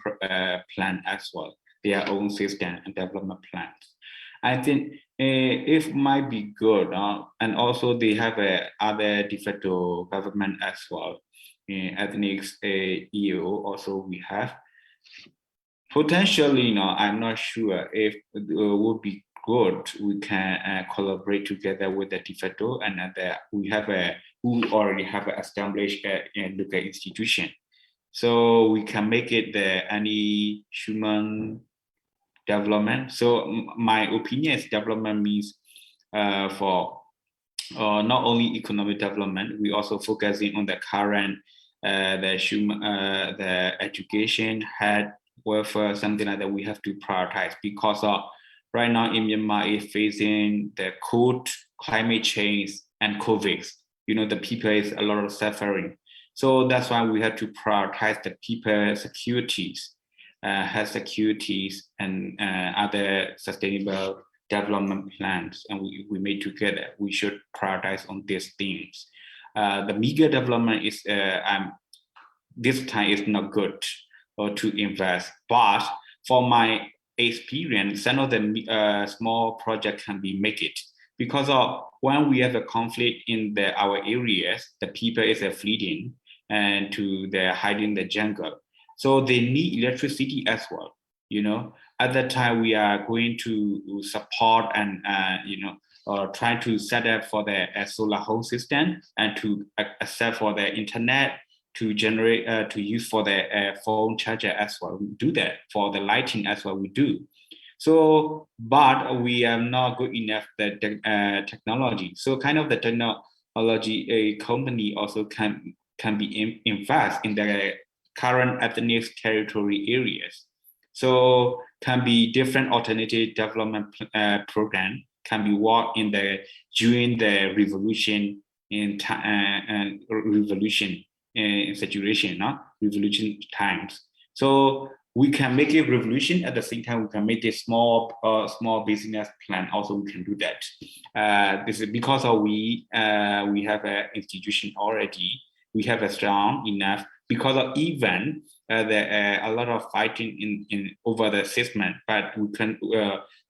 plan as well, their own system and development plans. I think it might be good, and also they have other de facto government as well. Ethnic EU also we have. Potentially, I'm not sure if it would be good. We can collaborate together with the de facto, and we already have an established local institution, so we can make it any human development. So my opinion is development means for not only economic development, we also focusing on the current the education, health, welfare, something like that. We have to prioritize because right now in Myanmar is facing the cold climate change and COVID. The people is a lot of suffering. So that's why we have to prioritize the people securities, health securities, and other sustainable development plans, and we made together. We should prioritize on these things. The meager development is this time is not good to invest, but for my experience, some of the small projects can be make it, because of when we have a conflict in our areas, the people is fleeing and they're hiding in the jungle, so they need electricity as well. At that time we are going to support and try to set up for the solar home system and to accept for the internet, to generate to use for the phone charger as well. We do that for the lighting as well. We do. So, but we are not good enough the technology. So, kind of the technology a company also can be invest in the current ethnic territory areas. So, can be different alternative development program can be worked in during the revolution revolution situation, revolution times. So we can make a revolution at the same time. We can make a small business plan. Also, we can do that. This is because we have an institution already. We have a strong enough because of even a lot of fighting in over the system, but we can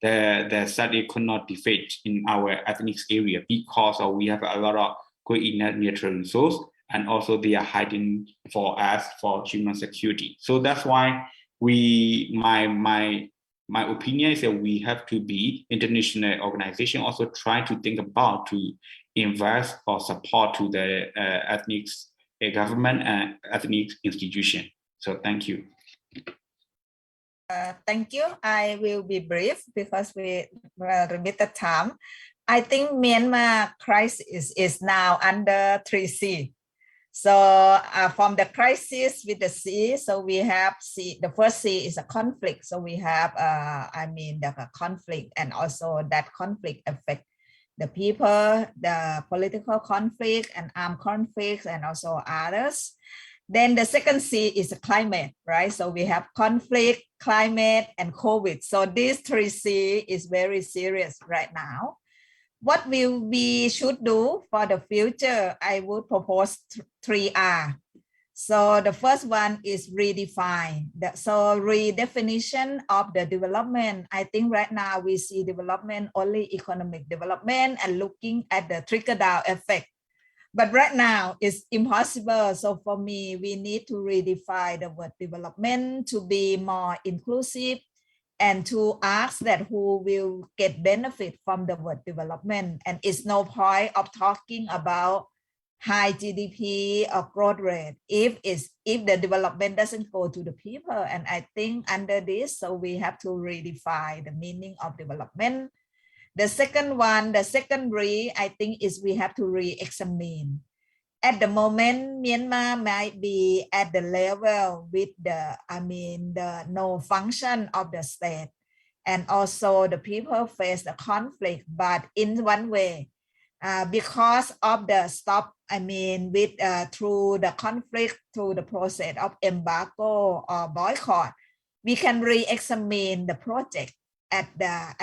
the study could not defeat in our ethnic area because we have a lot of good enough natural resource, and also they are hiding for us for human security. So that's why my opinion is that we have to be international organization also try to think about to invest or support to the ethnic government and ethnic institution. So thank you.
Thank you. I will be brief because we limited time. I think Myanmar crisis is now under 3C. So from the crisis with the C, so we have C. The first C is a conflict. So we have, the conflict, and also that conflict affect the people, the political conflict and armed conflicts, and also others. Then the second C is climate, right? So we have conflict, climate, and COVID. So these 3C is very serious right now. What we should do for the future, I would propose 3R. So the first one is redefine. So redefinition of the development. I think right now we see development only economic development and looking at the trickle-down effect. But right now it's impossible. So for me, we need to redefine the word development to be more inclusive and to ask that who will get benefit from the word development. And it's no point of talking about high GDP or growth rate if the development doesn't go to the people. And I think under this, so we have to redefine the meaning of development. The second one, the secondary, I think is we have to re-examine. At the moment, Myanmar might be at the level with the no function of the state. And also the people face the conflict, but in one way, because of the stop, through the conflict, through the process of embargo or boycott, we can re-examine the project at the,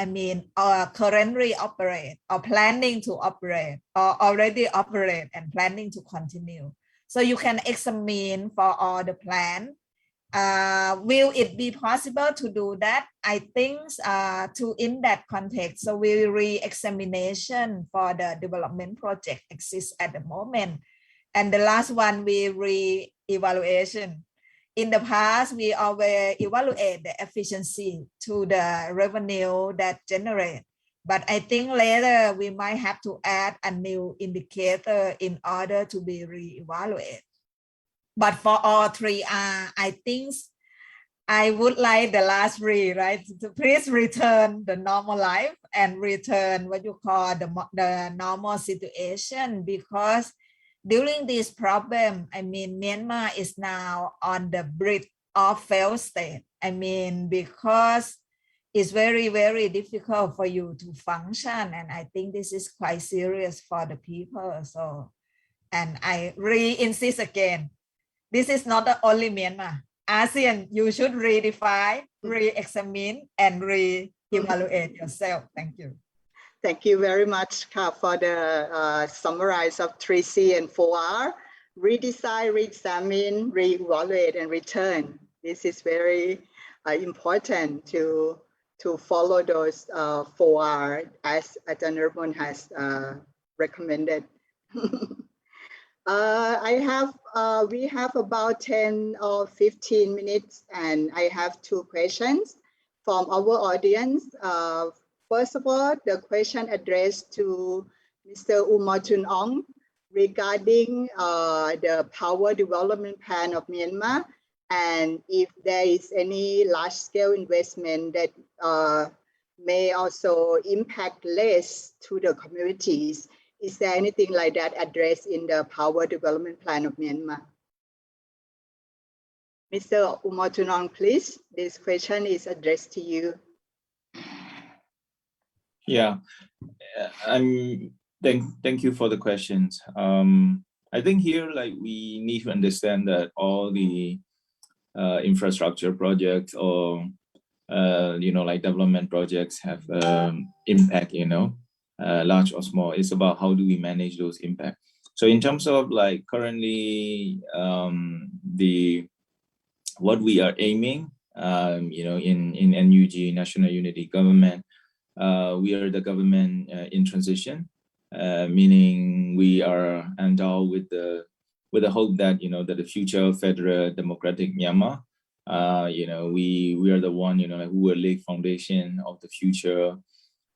currently operate or planning to operate or already operate and planning to continue. So you can examine for all the plan. Will it be possible to do that? I think in that context, so we re-examination for the development project exists at the moment. And the last one, we re-evaluation. In the past, we always evaluate the efficiency to the revenue that generate. But I think later we might have to add a new indicator in order to be re-evaluated. But for all 3R, I think I would like the last three, right? To please return the normal life and return what you call the normal situation, because during this problem, Myanmar is now on the brink of failed state. Because it's very, very difficult for you to function. And I think this is quite serious for the people. So, and I re-insist again, this is not only Myanmar. ASEAN, you should redefine, re-examine, and evaluate yourself. Thank you.
Thank you very much for the summarize of 3C and 4R. Redesign, re-examine, re-evaluate, and return. This is very important to follow those 4R as Naruemon has recommended. We have about 10 or 15 minutes, and I have 2 questions from our audience. First of all, the question addressed to Mr. Aung regarding the power development plan of Myanmar, and if there is any large-scale investment that may also impact less to the communities. Is there anything like that addressed in the power development plan of Myanmar? Mr. Aung, please. This question is addressed to you.
Yeah, thank you for the questions. I think here, like, we need to understand that all the infrastructure projects or like development projects have impact, large or small. It's about how do we manage those impacts. So in terms of like currently what we are aiming, in NUG, National Unity Government, we are the government in transition, meaning we are endowed with the hope that that the future federal democratic Myanmar, we are the one who will lay foundation of the future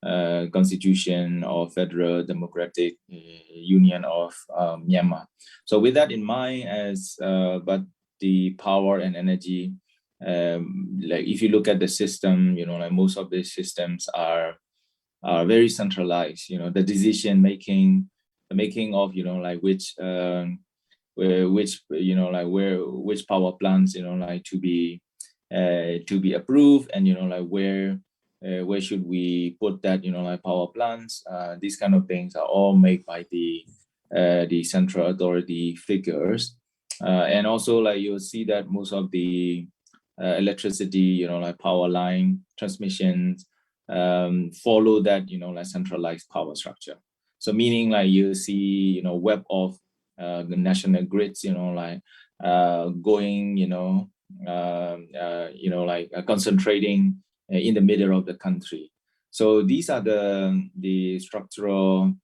constitution of federal democratic union of Myanmar. So with that in mind, but the power and energy, like if you look at the system, like most of these systems are very centralized. The decision making, the making of like which power plants like to be approved, and like where should we put that like power plants. These kind of things are all made by the central authority figures, and also like you'll see that most of the electricity, like power line transmissions, follow that like centralized power structure. So meaning like you see web of the national grids, like going, concentrating in the middle of the country. So these are the structural,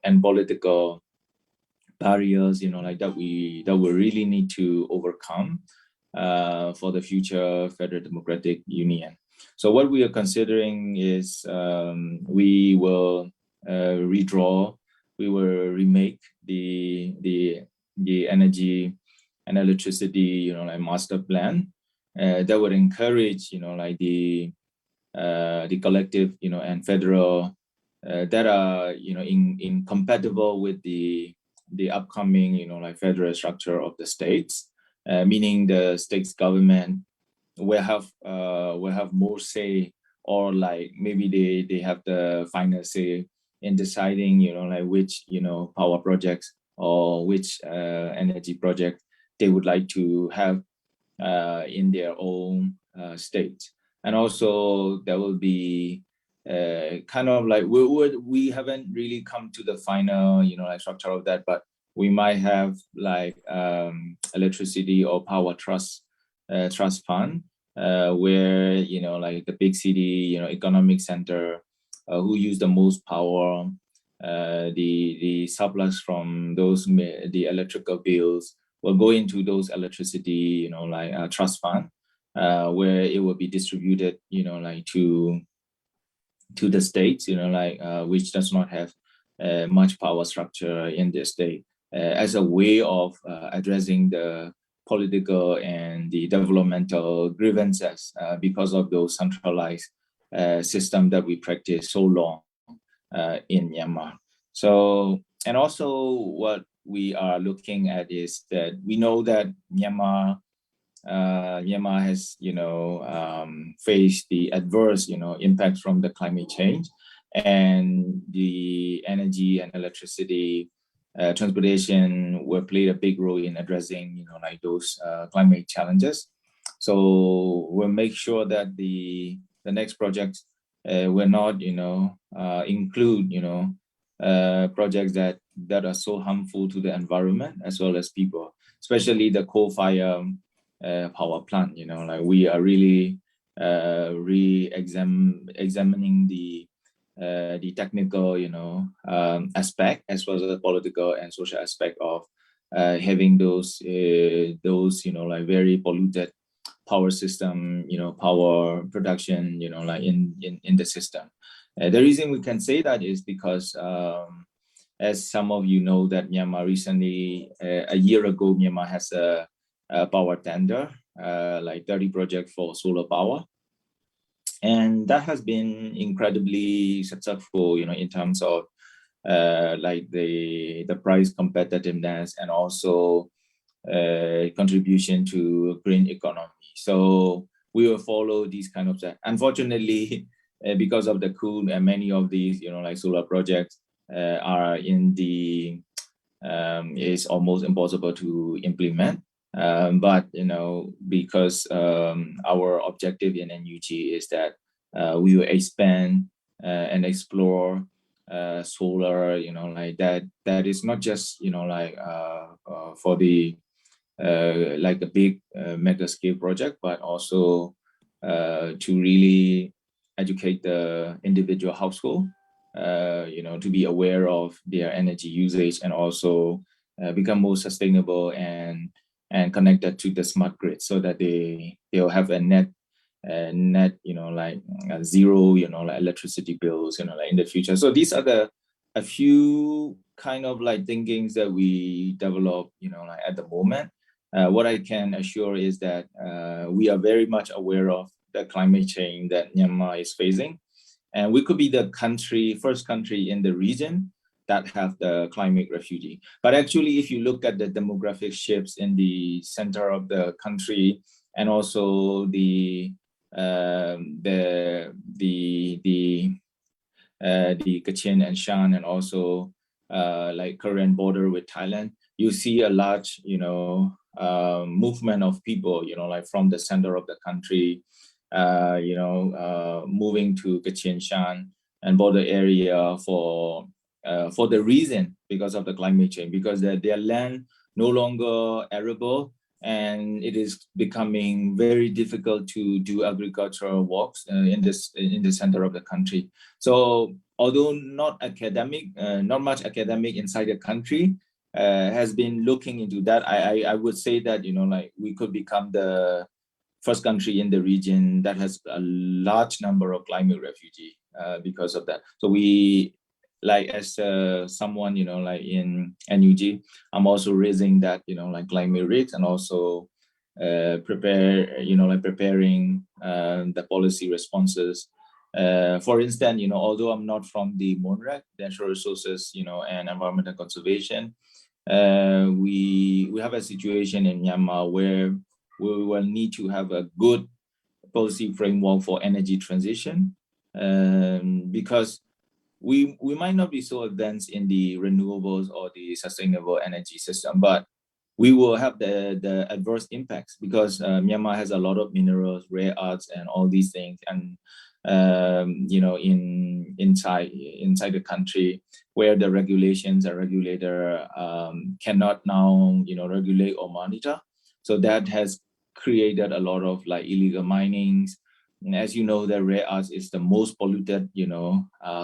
and political barriers, like that we really need to overcome for the future federal democratic union. So what we are considering is we will redraw, we will remake the energy and electricity, like master plan that would encourage, like the collective, and federal that are, incompatible with the upcoming, like federal structure of the states, meaning the state's government will have more say, or like maybe they have the final say in deciding, like which, power projects or which energy project they would like to have in their own state. And also there will be kind of like we haven't really come to the final, like structure of that, but we might have like electricity or power trust fund, where like the big city, economic center who use the most power, the surplus from those the electrical bills will go into those electricity, like trust fund, where it will be distributed, like to the states, like which does not have much power structure in the state, as a way of addressing the political and the developmental grievances because of those centralized system that we practice so long in Myanmar. So, and also what we are looking at is that we know that Myanmar has, faced the adverse, impact from the climate change, and the energy and electricity, transportation will play a big role in addressing, like those climate challenges. So we'll make sure that the next project will not, include, projects that are so harmful to the environment as well as people, especially the coal-fire power plant. Like we are really examining the technical, aspect as well as the political and social aspect of having those, like very polluted power system, power production, like in the system. The reason we can say that is because, as some of you know, that Myanmar recently, a year ago, Myanmar has a power tender, like 30 projects for solar power. And that has been incredibly successful, in terms of like the price competitiveness and also contribution to green economy. So we will follow these kind of stuff. Unfortunately, because of the coup, many of these, like solar projects are in the, it's almost impossible to implement. But, because our objective in NUG is that we will expand and explore solar, like that is not just, like for the like a big mega scale project, but also to really educate the individual household, to be aware of their energy usage and also become more sustainable and connected to the smart grid, so that they'll have a net, like zero, like electricity bills, like in the future. So these are a few kind of like thinkings that we develop, like at the moment. What I can assure is that we are very much aware of the climate change that Myanmar is facing. And we could be the first country in the region that have the climate refugee. But actually, if you look at the demographic shifts in the center of the country, and also the Kachin and Shan, and also like current border with Thailand, you see a large, movement of people, like from the center of the country, moving to Kachin, Shan, and border area for the reason because of the climate change, because their land no longer arable, and it is becoming very difficult to do agricultural works in the center of the country. So although not much academic inside the country has been looking into that, I would say that, like we could become the first country in the region that has a large number of climate refugee because of that. So we, like as someone, like in NUG, I'm also raising that, like climate risks, and also preparing the policy responses. For instance, although I'm not from the MONREC, Natural Resources, and Environmental Conservation, we have a situation in Myanmar where we will need to have a good policy framework for energy transition, because we might not be so advanced in the renewables or the sustainable energy system, but we will have the adverse impacts, because Myanmar has a lot of minerals, rare earths, and all these things, and inside the country, where the regulations and regulator cannot now regulate or monitor. So that has created a lot of like illegal minings. And as you know, the rare earths is the most polluted,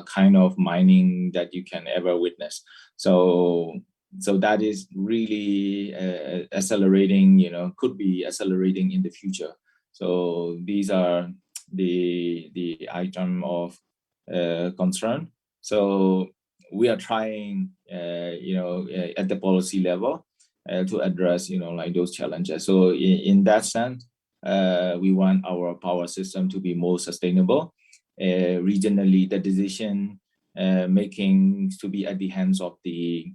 kind of mining that you can ever witness. So that is really accelerating, could be accelerating in the future. So these are the item of concern. So we are trying, at the policy level to address, like those challenges. So in that sense, we want our power system to be more sustainable. Regionally, the decision making to be at the hands of the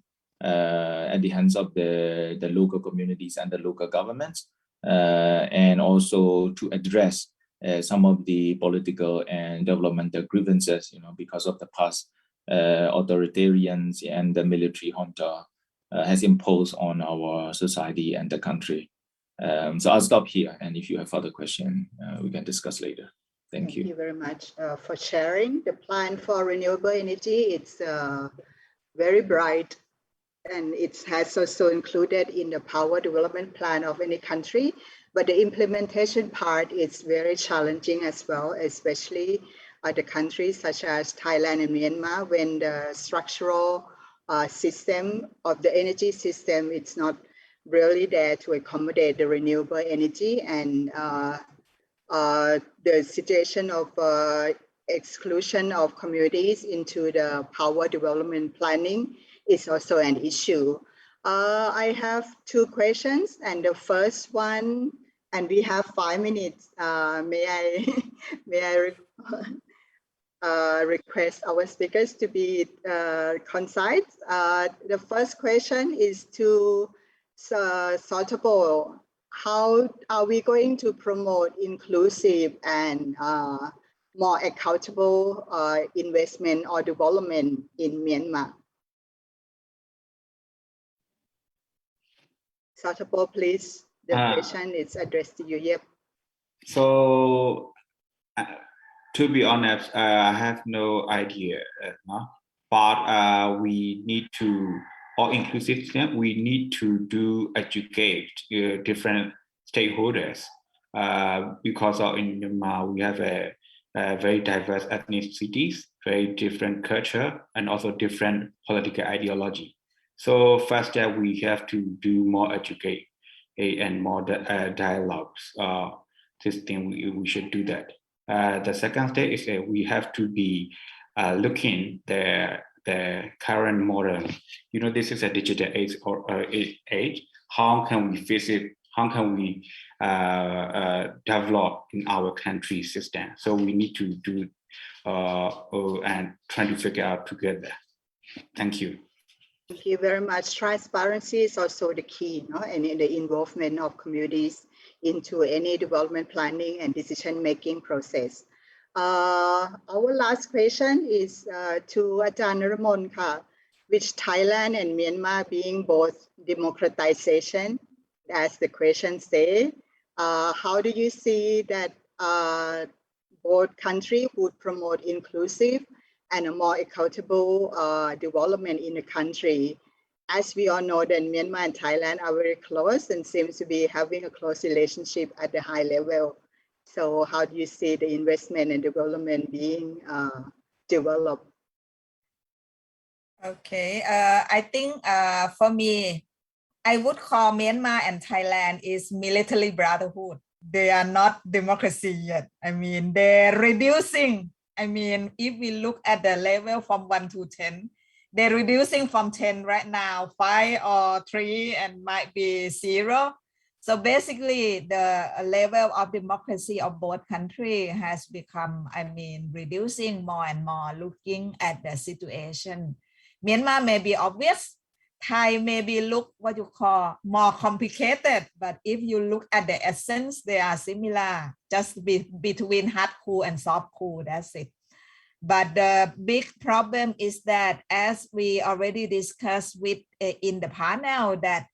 local communities and the local governments, and also to address some of the political and developmental grievances, because of the past authoritarians and the military junta has imposed on our society and the country. So I'll stop here, and if you have further question, we can discuss later. Thank you.
Thank you very much for sharing. The plan for renewable energy, it's very bright, and it has also included in the power development plan of any country. But the implementation part is very challenging as well, especially the countries such as Thailand and Myanmar, when the structural system of the energy system, it's not really there to accommodate the renewable energy, and the situation of exclusion of communities into the power development planning is also an issue. I have two questions, and the first one, and we have 5 minutes. May I request our speakers to be concise? The first question is to Thapchumpon. How are we going to promote inclusive and more accountable investment or development in Myanmar? Thapchumpon, please. The question is addressed to you. Yep.
So, to be honest, I have no idea, but we need to, or inclusive, we need to educate different stakeholders because in Myanmar we have a very diverse ethnicities, very different culture, and also different political ideology. So first step, we have to do more educate and more dialogues. This thing we should do that. The second step is that we have to be looking the current modern. You know, this is a digital age or age. How can we visit? How can we develop in our country system? So we need to do and try to figure out together. Thank you.
Thank you very much. Transparency is also the key, and in the involvement of communities into any development planning and decision-making process. Our last question is to Ajahn Naruemon, which Thailand and Myanmar being both democratization, as the question say, how do you see that both countries would promote inclusive and a more accountable development in the country? As we all know that Myanmar and Thailand are very close and seems to be having a close relationship at the high level. So how do you see the investment and development being developed?
Okay, I think for me, I would call Myanmar and Thailand is military brotherhood. They are not democracy yet. I mean, they're reducing. I mean, if we look at the level from 1 to 10, they're reducing from 10 right now, 5 or 3, and might be 0. So basically, the level of democracy of both countries has become, I mean, reducing more and more, looking at the situation. Myanmar may be obvious. Thai maybe look what you call more complicated, but if you look at the essence, they are similar, just between hard coup and soft coup, that's it. But the big problem is that, as we already discussed with in the panel, that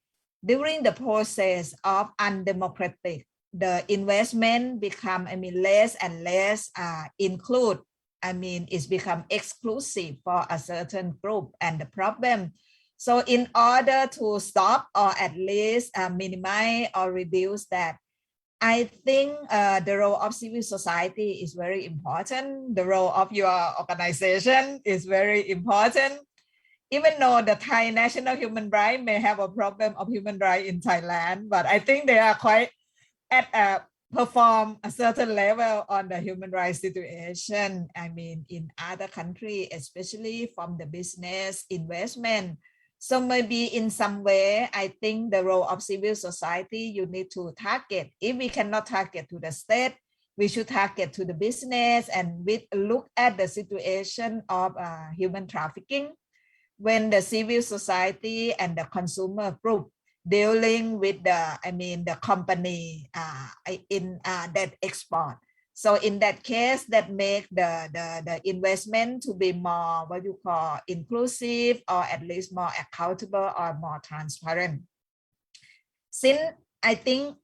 during the process of undemocratic, the investment become, I mean, less and less include, I mean, it's become exclusive for a certain group, and the problem. So in order to stop or at least minimize or reduce that, I think the role of civil society is very important. The role of your organization is very important. Even though the Thai National Human Rights may have a problem of human rights in Thailand, but I think they are quite at perform a certain level on the human rights situation. I mean, in other countries, especially from the business investment. So maybe in some way, I think the role of civil society, you need to target. If we cannot target to the state, we should target to the business, and we look at the situation of human trafficking. When the civil society and the consumer group dealing with the, I mean, the company in that export. So in that case, that make the investment to be more, what you call, inclusive, or at least more accountable or more transparent. Since I think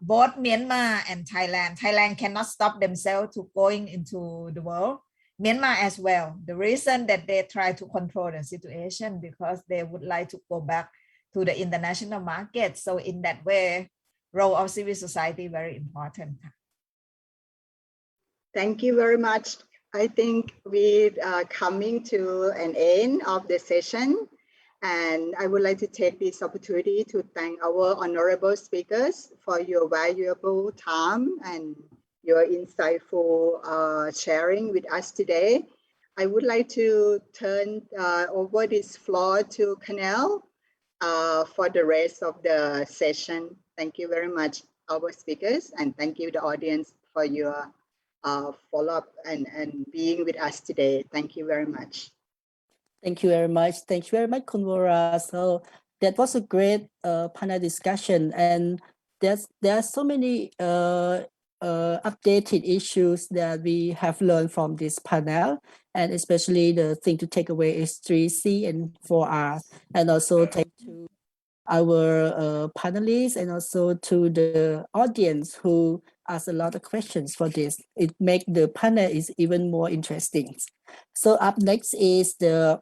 both Myanmar and Thailand cannot stop themselves to going into the world. Myanmar as well. The reason that they try to control the situation because they would like to go back to the international market. So in that way, role of civil society very important.
Thank you very much. I think we are coming to an end of the session. And I would like to take this opportunity to thank our honorable speakers for your valuable time and your insightful sharing with us today. I would like to turn over this floor to Kanel for the rest of the session. Thank you very much, our speakers, and thank you, the audience, for your follow-up and being with us today. Thank you very much.
Thank you very much. Thank you very much, Kunwara. So that was a great panel discussion, and there are so many updated issues that we have learned from this panel, and especially the thing to take away is 3C and 4R, and also thank to our panelists and also to the audience who asked a lot of questions for this. It makes the panel is even more interesting. So up next is the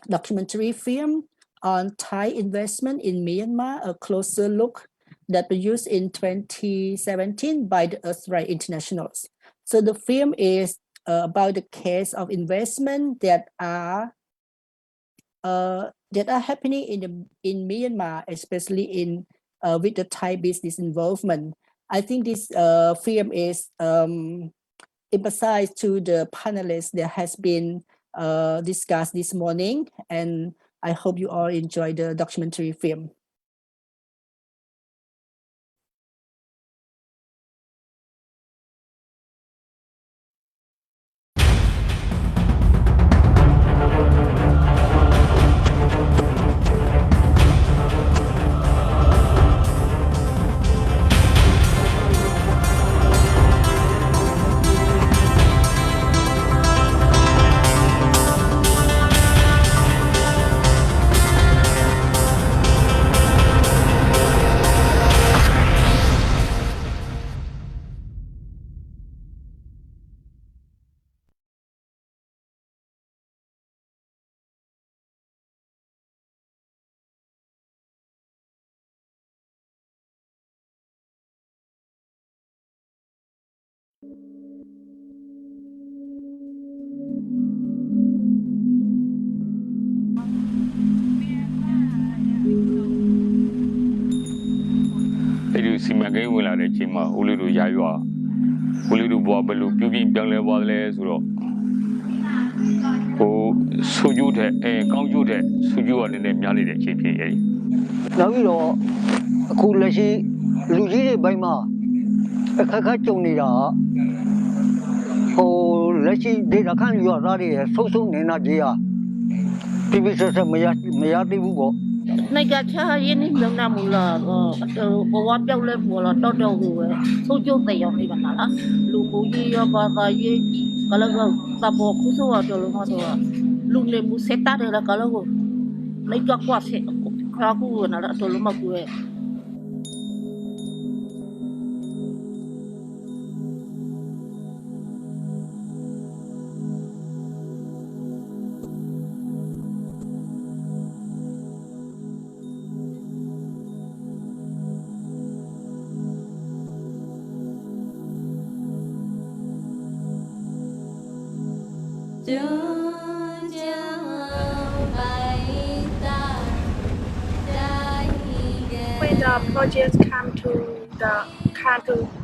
documentary film on Thai investment in Myanmar, a closer look, that was used in 2017 by the Earthright Internationals. So the film is about the case of investment that are happening in Myanmar, especially in with the Thai business involvement. I think this film is emphasized to the panelists that has been discussed this morning, and I hope you all enjoy the documentary film.
Này cả cha yên hình dung nam mula bawat jauh le mula tau jauh gue suju tayang ni kan lah lu muji ya kata ye kalau kau tabo khusu ada lu macam lu le mu seta de lah kalau kau này cả kuat se kalau aku nak tu lu mak gue.
When the projects come to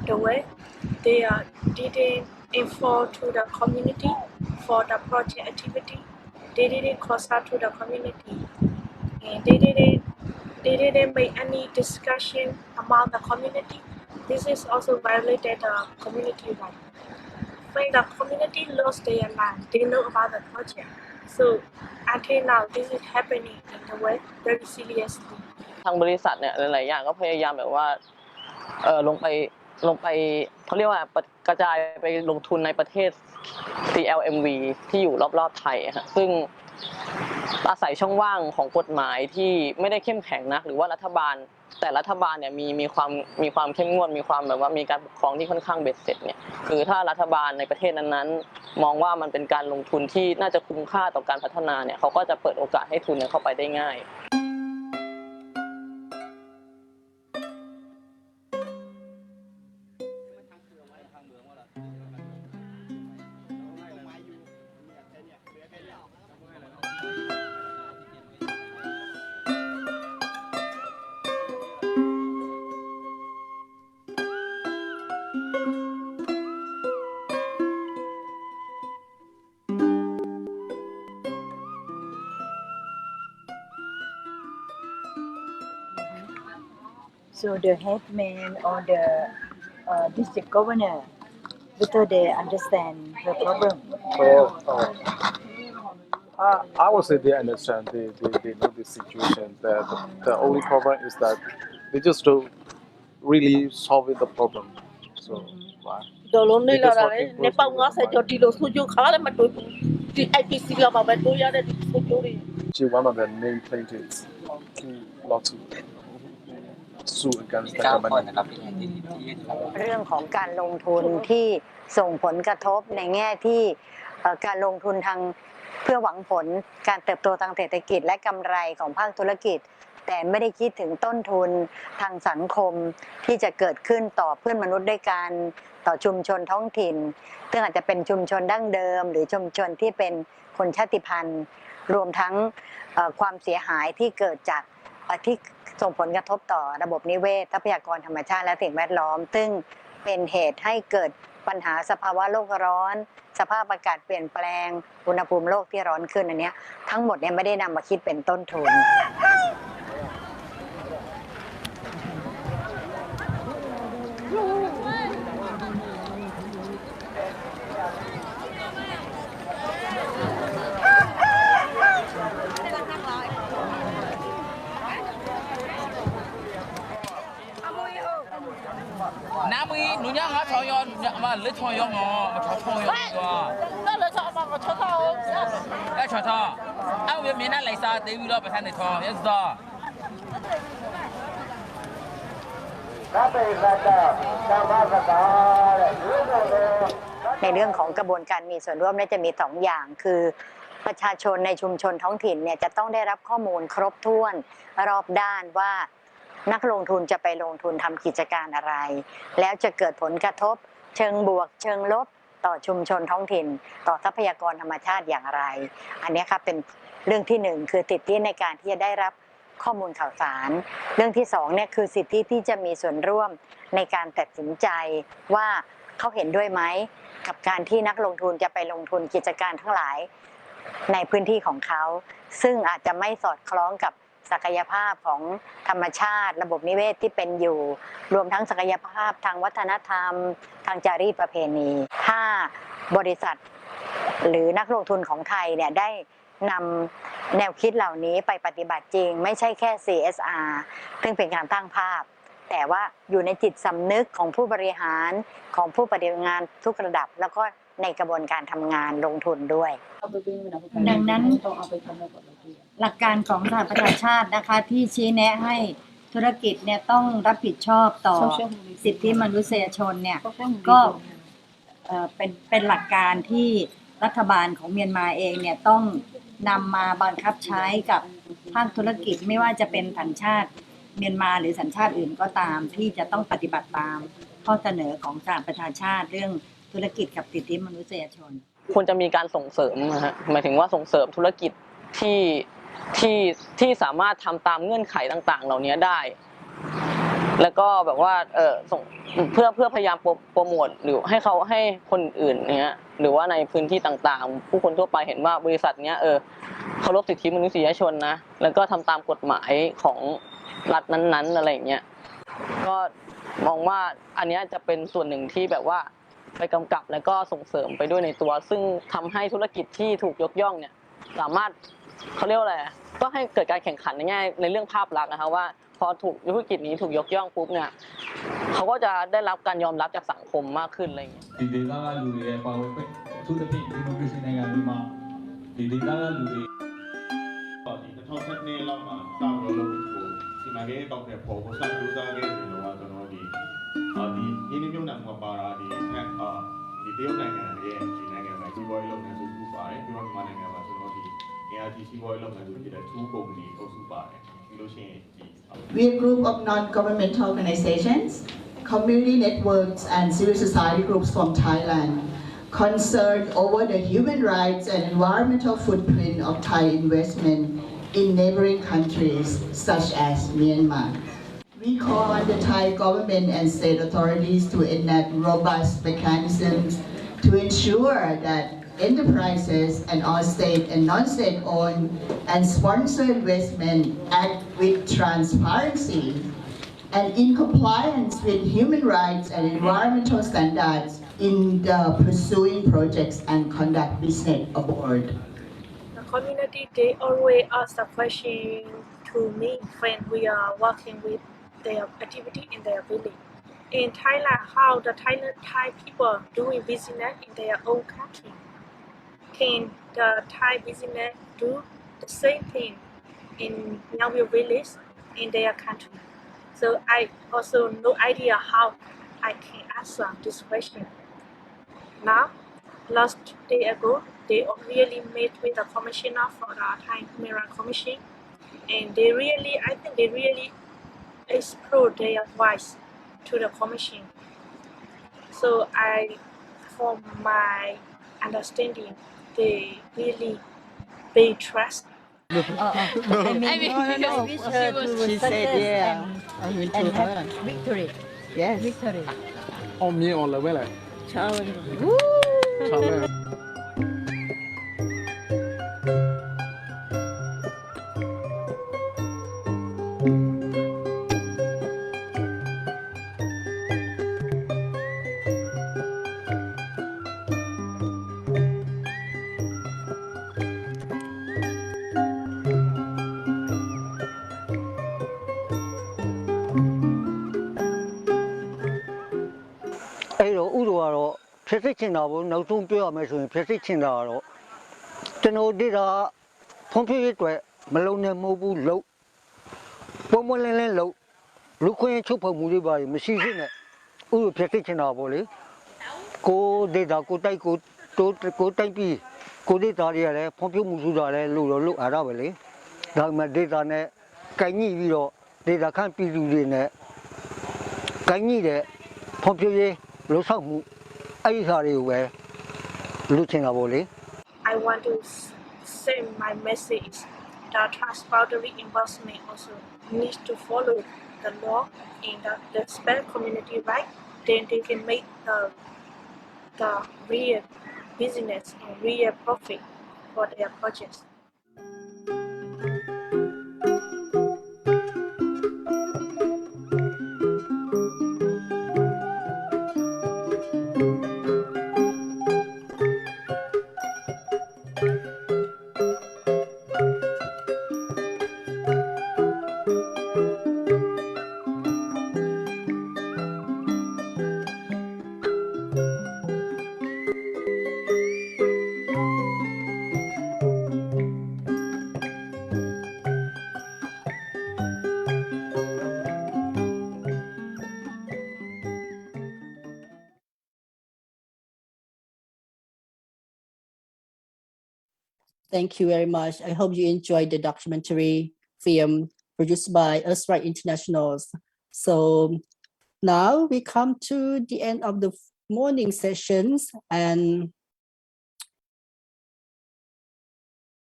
the way, they didn't inform to the community for the project activity. They didn't consult to the community, and they didn't make any discussion among the community. This is also violated the community right. When the community lost their land, they know about the project. So until now, this is happening in the way very seriously.
ทางบริษัทเนี่ยหลายๆอย่างก็พยายามแบบว่าลงไปเขาเรียกว่ากระจายไปลงทุนในประเทศ CLMV ที่อยู่รอบๆไทยค่ะซึ่งอาศัยช่องว่างของกฎหมายที่ไม่ได้เข้มแข็งนักหรือว่ารัฐบาลเนี่ยมีความเข้มงวดมีความแบบว่ามีการปกครองที่ค่อนข้างเบ็ดเสร็จเนี่ยคือถ้ารัฐบาลในประเทศนั้นๆมองว่ามันเป็นการลงทุนที่น่าจะคุ้มค่าต่อการพัฒนาเนี่ยเขาก็จะเปิดโอกาสให้ทุนเข้าไปได้ง่าย
So the headman or the district governor, whether they understand the problem.
I would say they understand. They know the situation. The only problem is that they just don't really solve the problem. So.
Dolong ni lah ni. Nepal ngasa jadi lo suju kala matu di IPC lah bawa tu ya ada di suju ni.
Actually, one of the main plaintiffs not to sue against the government.
เรื่องของการลงทุนที่ส่งผลกระทบในแง่ที่การลงทุนทางเพื่อหวังผลการเติบโตทางเศรษฐกิจและกำไรของภาคธุรกิจแต่ไม่ได้คิดถึงต้นทุนทางสังคมที่จะเกิดขึ้นต่อเพื่อนมนุษย์ด้วยกันต่อชุมชนท้องถิ่นซึ่งอาจจะเป็นชุมชนดั้งเดิมหรือชุมชนที่เป็นคนชาติพันธุ์รวมทั้งความเสียหายที่เกิดจากที่ส่งผลกระทบต่อระบบนิเวศทรัพยากรธรรมชาติและสิ่งแวดล้อมซึ่งเป็นเหตุให้เกิดปัญหาสภาวะโลกร้อนสภาพอากาศเปลี่ยนแปลงอุณหภูมิโลกที่ร้อนขึ้นอันนี้ทั้งหมดเนี่ยไม่ได้นำมาคิดเป็นต้นทุน
Nami nunya ngah choyon ma le choyon ngo ma choyon ngo.
Na le choyon ma ko choyon.
Eh choyon. Ai we mina lai sa de wi lo pa than de choyon yes da.
ในเรื่องของกระบวนการมีส่วนร่วมเนี่ยจะมี2อย่างคือประชาชนในชุมชนท้องถิ่นเนี่ยจะต้องได้รับข้อมูลครบถ้วนรอบด้านว่านักลงทุนจะไปลงทุนทำกิจการอะไรแล้วจะเกิดผลกระทบเชิงบวกเชิงลบต่อชุมชนท้องถิ่นต่อทรัพยากรธรรมชาติอย่างไรอันนี้ครับเป็นเรื่องที่1คือสิทธิในการที่จะได้รับข้อมูลข่าวสารเรื่องที่2เนี่ยคือสิทธิที่จะมีส่วนร่วมในการตัดสินใจว่าเขาเห็นด้วยไหมกับการที่นักลงทุนจะไปลงทุนกิจการทั้งหลายในพื้นที่ของเขาซึ่งอาจจะไม่สอดคล้องกับศักยภาพของธรรมชาติระบบนิเวศที่เป็นอยู่รวมทั้งศักยภาพทางวัฒนธรรมทางจารีตประเพณีถ้าบริษัทหรือนักลงทุนของไทยเนี่ยได้นำแนวคิดเหล่านี้ไปปฏิบัติจริงไม่ใช่แค่ CSR ซึ่งเป็นการตั้งภาพแต่ว่าอยู่ในจิตสำนึกของผู้บริหารของผู้ปฏิบัติงานทุกระดับแล้วก็ในกระบวนการทำงานลงทุนด้วย
ดังนั้นหลักการของสหประชาชาตินะคะที่ชี้แนะให้ธุรกิจเนี่ยต้องรับผิดชอบต่อสิทธิมนุษยชนเนี่ยก็เป็นหลักการที่รัฐบาลของเมียนมาเองเนี่ยต้องนำมาบังคับใช้กับภาคธุรกิจไม่ว่าจะเป็นสัญชาติเมียนมาหรือสัญชาติอื่นก็ตามที่จะต้องปฏิบัติตามข้อเสนอของสหประชาชาติเรื่องธุรกิจกับสิทธิมนุษยชน
ควรจะมีการส่งเสริมนะฮะหมายถึงว่าส่งเสริมธุรกิจที่สามารถทำตามเงื่อนไขต่างๆเหล่านี้ได้แล้วก็แบบว่าส่งเพื่อพยายามโปรโมทหรือให้คนอื่นเนี้ยหรือว่าในพื้นที่ต่างๆผู้คนทั่วไปเห็นว่าบริษัทเนี้ยเคารพสิทธิมนุษยชนนะแล้วก็ทำตามกฎหมายของรัฐนั้นๆอะไรอย่างเงี้ยก็มองว่าอันนี้จะเป็นส่วนหนึ่งที่แบบว่าไปกำกับแล้วก็ส่งเสริมไปด้วยในตัวซึ่งทำให้ธุรกิจที่ถูกยกย่องเนี่ยสามารถเขาเรียกว่าอะไรก็ให้เกิดการแข่งขันในเรื่องภาพลักษณ์นะคะว่าพอธุรกิจนี้ถูกยกย่องปุ๊บเนี่ยเขาก็จะได้รับการยอมรับจากสังคมมากขึ้นอะไรอย่างเงี้ย
သူတစ်ဖြင့်ဒီမိုကရေစီနိုင်ငံတွေမှာဒီဒေသကလူတွေဒီ2012လောက်မှာစတော့လို့စီမံကိန်းအကောင့်တွေပေါ်ဖို့စကြိုးစားခဲ့တယ်လို့ကျွန်တော်ဒီရင်းနှီးမြှုပ်နှံမှုပါတာဒီတရုတ်နိုင်ငံရဲ့ဒီနိုင်ငံမှာစီးပွားရေးလုပ်ငန်းစုစုပါတယ်ပြီးတော့မြန်မာနိုင်ငံမှာဆိုတော့ဒီ ART စီးပွားရေးလုပ်ငန်းစုဖြစ်တဲ့2 ကုမ္ပဏီအုပ်စုပါတယ်ပြီးလို့ရှိရင်ဒီ
We are a group of non-governmental organizations, community networks and civil society groups from Thailand concerned over the human rights and environmental footprint of Thai investment in neighboring countries such as Myanmar. We call on the Thai government and state authorities to enact robust mechanisms to ensure that enterprises and all state and non-state owned and sponsored investment act with transparency and in compliance with human rights and environmental standards in the pursuing projects and conduct business abroad.
The community, they always ask the question to me when we are working with their activity in their village. In Thailand, how the Thai people doing business in their own country. Can the Thai business do the same thing in Myanmar village in their country? So I also no idea how I can answer this question. Now, last day ago, they really met with the commissioner for the Thai Human Rights Commission, and they really, I think they really explored their advice to the commission. So from my understanding, they really pay trust.
I wish her to success and have victory.
Yes.
Victory.
On me on level lại.
Ciao.
Chào em.
အဲ့တော့ဥရောကတော့ဖြစ်စစ်ချင်တာကိုနောက်ဆုံးပြောရမယ်ဆိုရင်ဖြစ်စစ်ချင်တာကတော့ကျွန်တော်တို့ကဖွံ့ဖြိုးရေးအတွက်မလုံနဲ့မဟုတ်ဘူးလို့ပုံမလင်းလင်းလို့လူခွင့်ချုပ်ဖို့မှုတွေပါမရှိရှိနဲ့ဥရောဖြစ်စစ်ချင်တာပေါ့လေကိုဒေတာကိုတိုက်ကိုတိုက်ပြီးကိုဒေတာတွေကလည်းဖွံ့ဖြိုးမှုဆိုတာလည်းလို့လို့အားရပါလေဒါမှဒေတာနဲ့ကိုင်းညှိပြီးတော့ဒေတာခန့်ပြည်သူတွေနဲ့ကိုင်းညှိတဲ့ဖွံ့ဖြိုးရေးလို့ဆောက်မှုအဲ့ဒီဟာတွေကိုပဲလုပ်ချင်တာပေါ့လေ
I want to send my message that transboundary investment also needs to follow the law in the respect community right. Then they can make the real business and real profit for their projects.
Thank you very much. I hope you enjoyed the documentary film produced by Earthright International. So now we come to the end of the morning sessions, and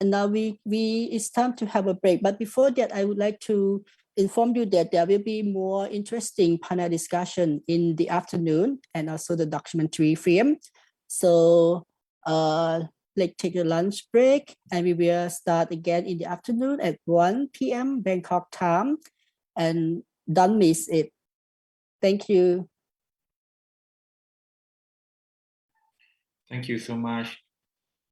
now it's time to have a break. But before that, I would like to inform you that there will be more interesting panel discussion in the afternoon and also the documentary film. So let's take a lunch break, and we will start again in the afternoon at 1 p.m. Bangkok time, and don't miss it. Thank you.
Thank you so much.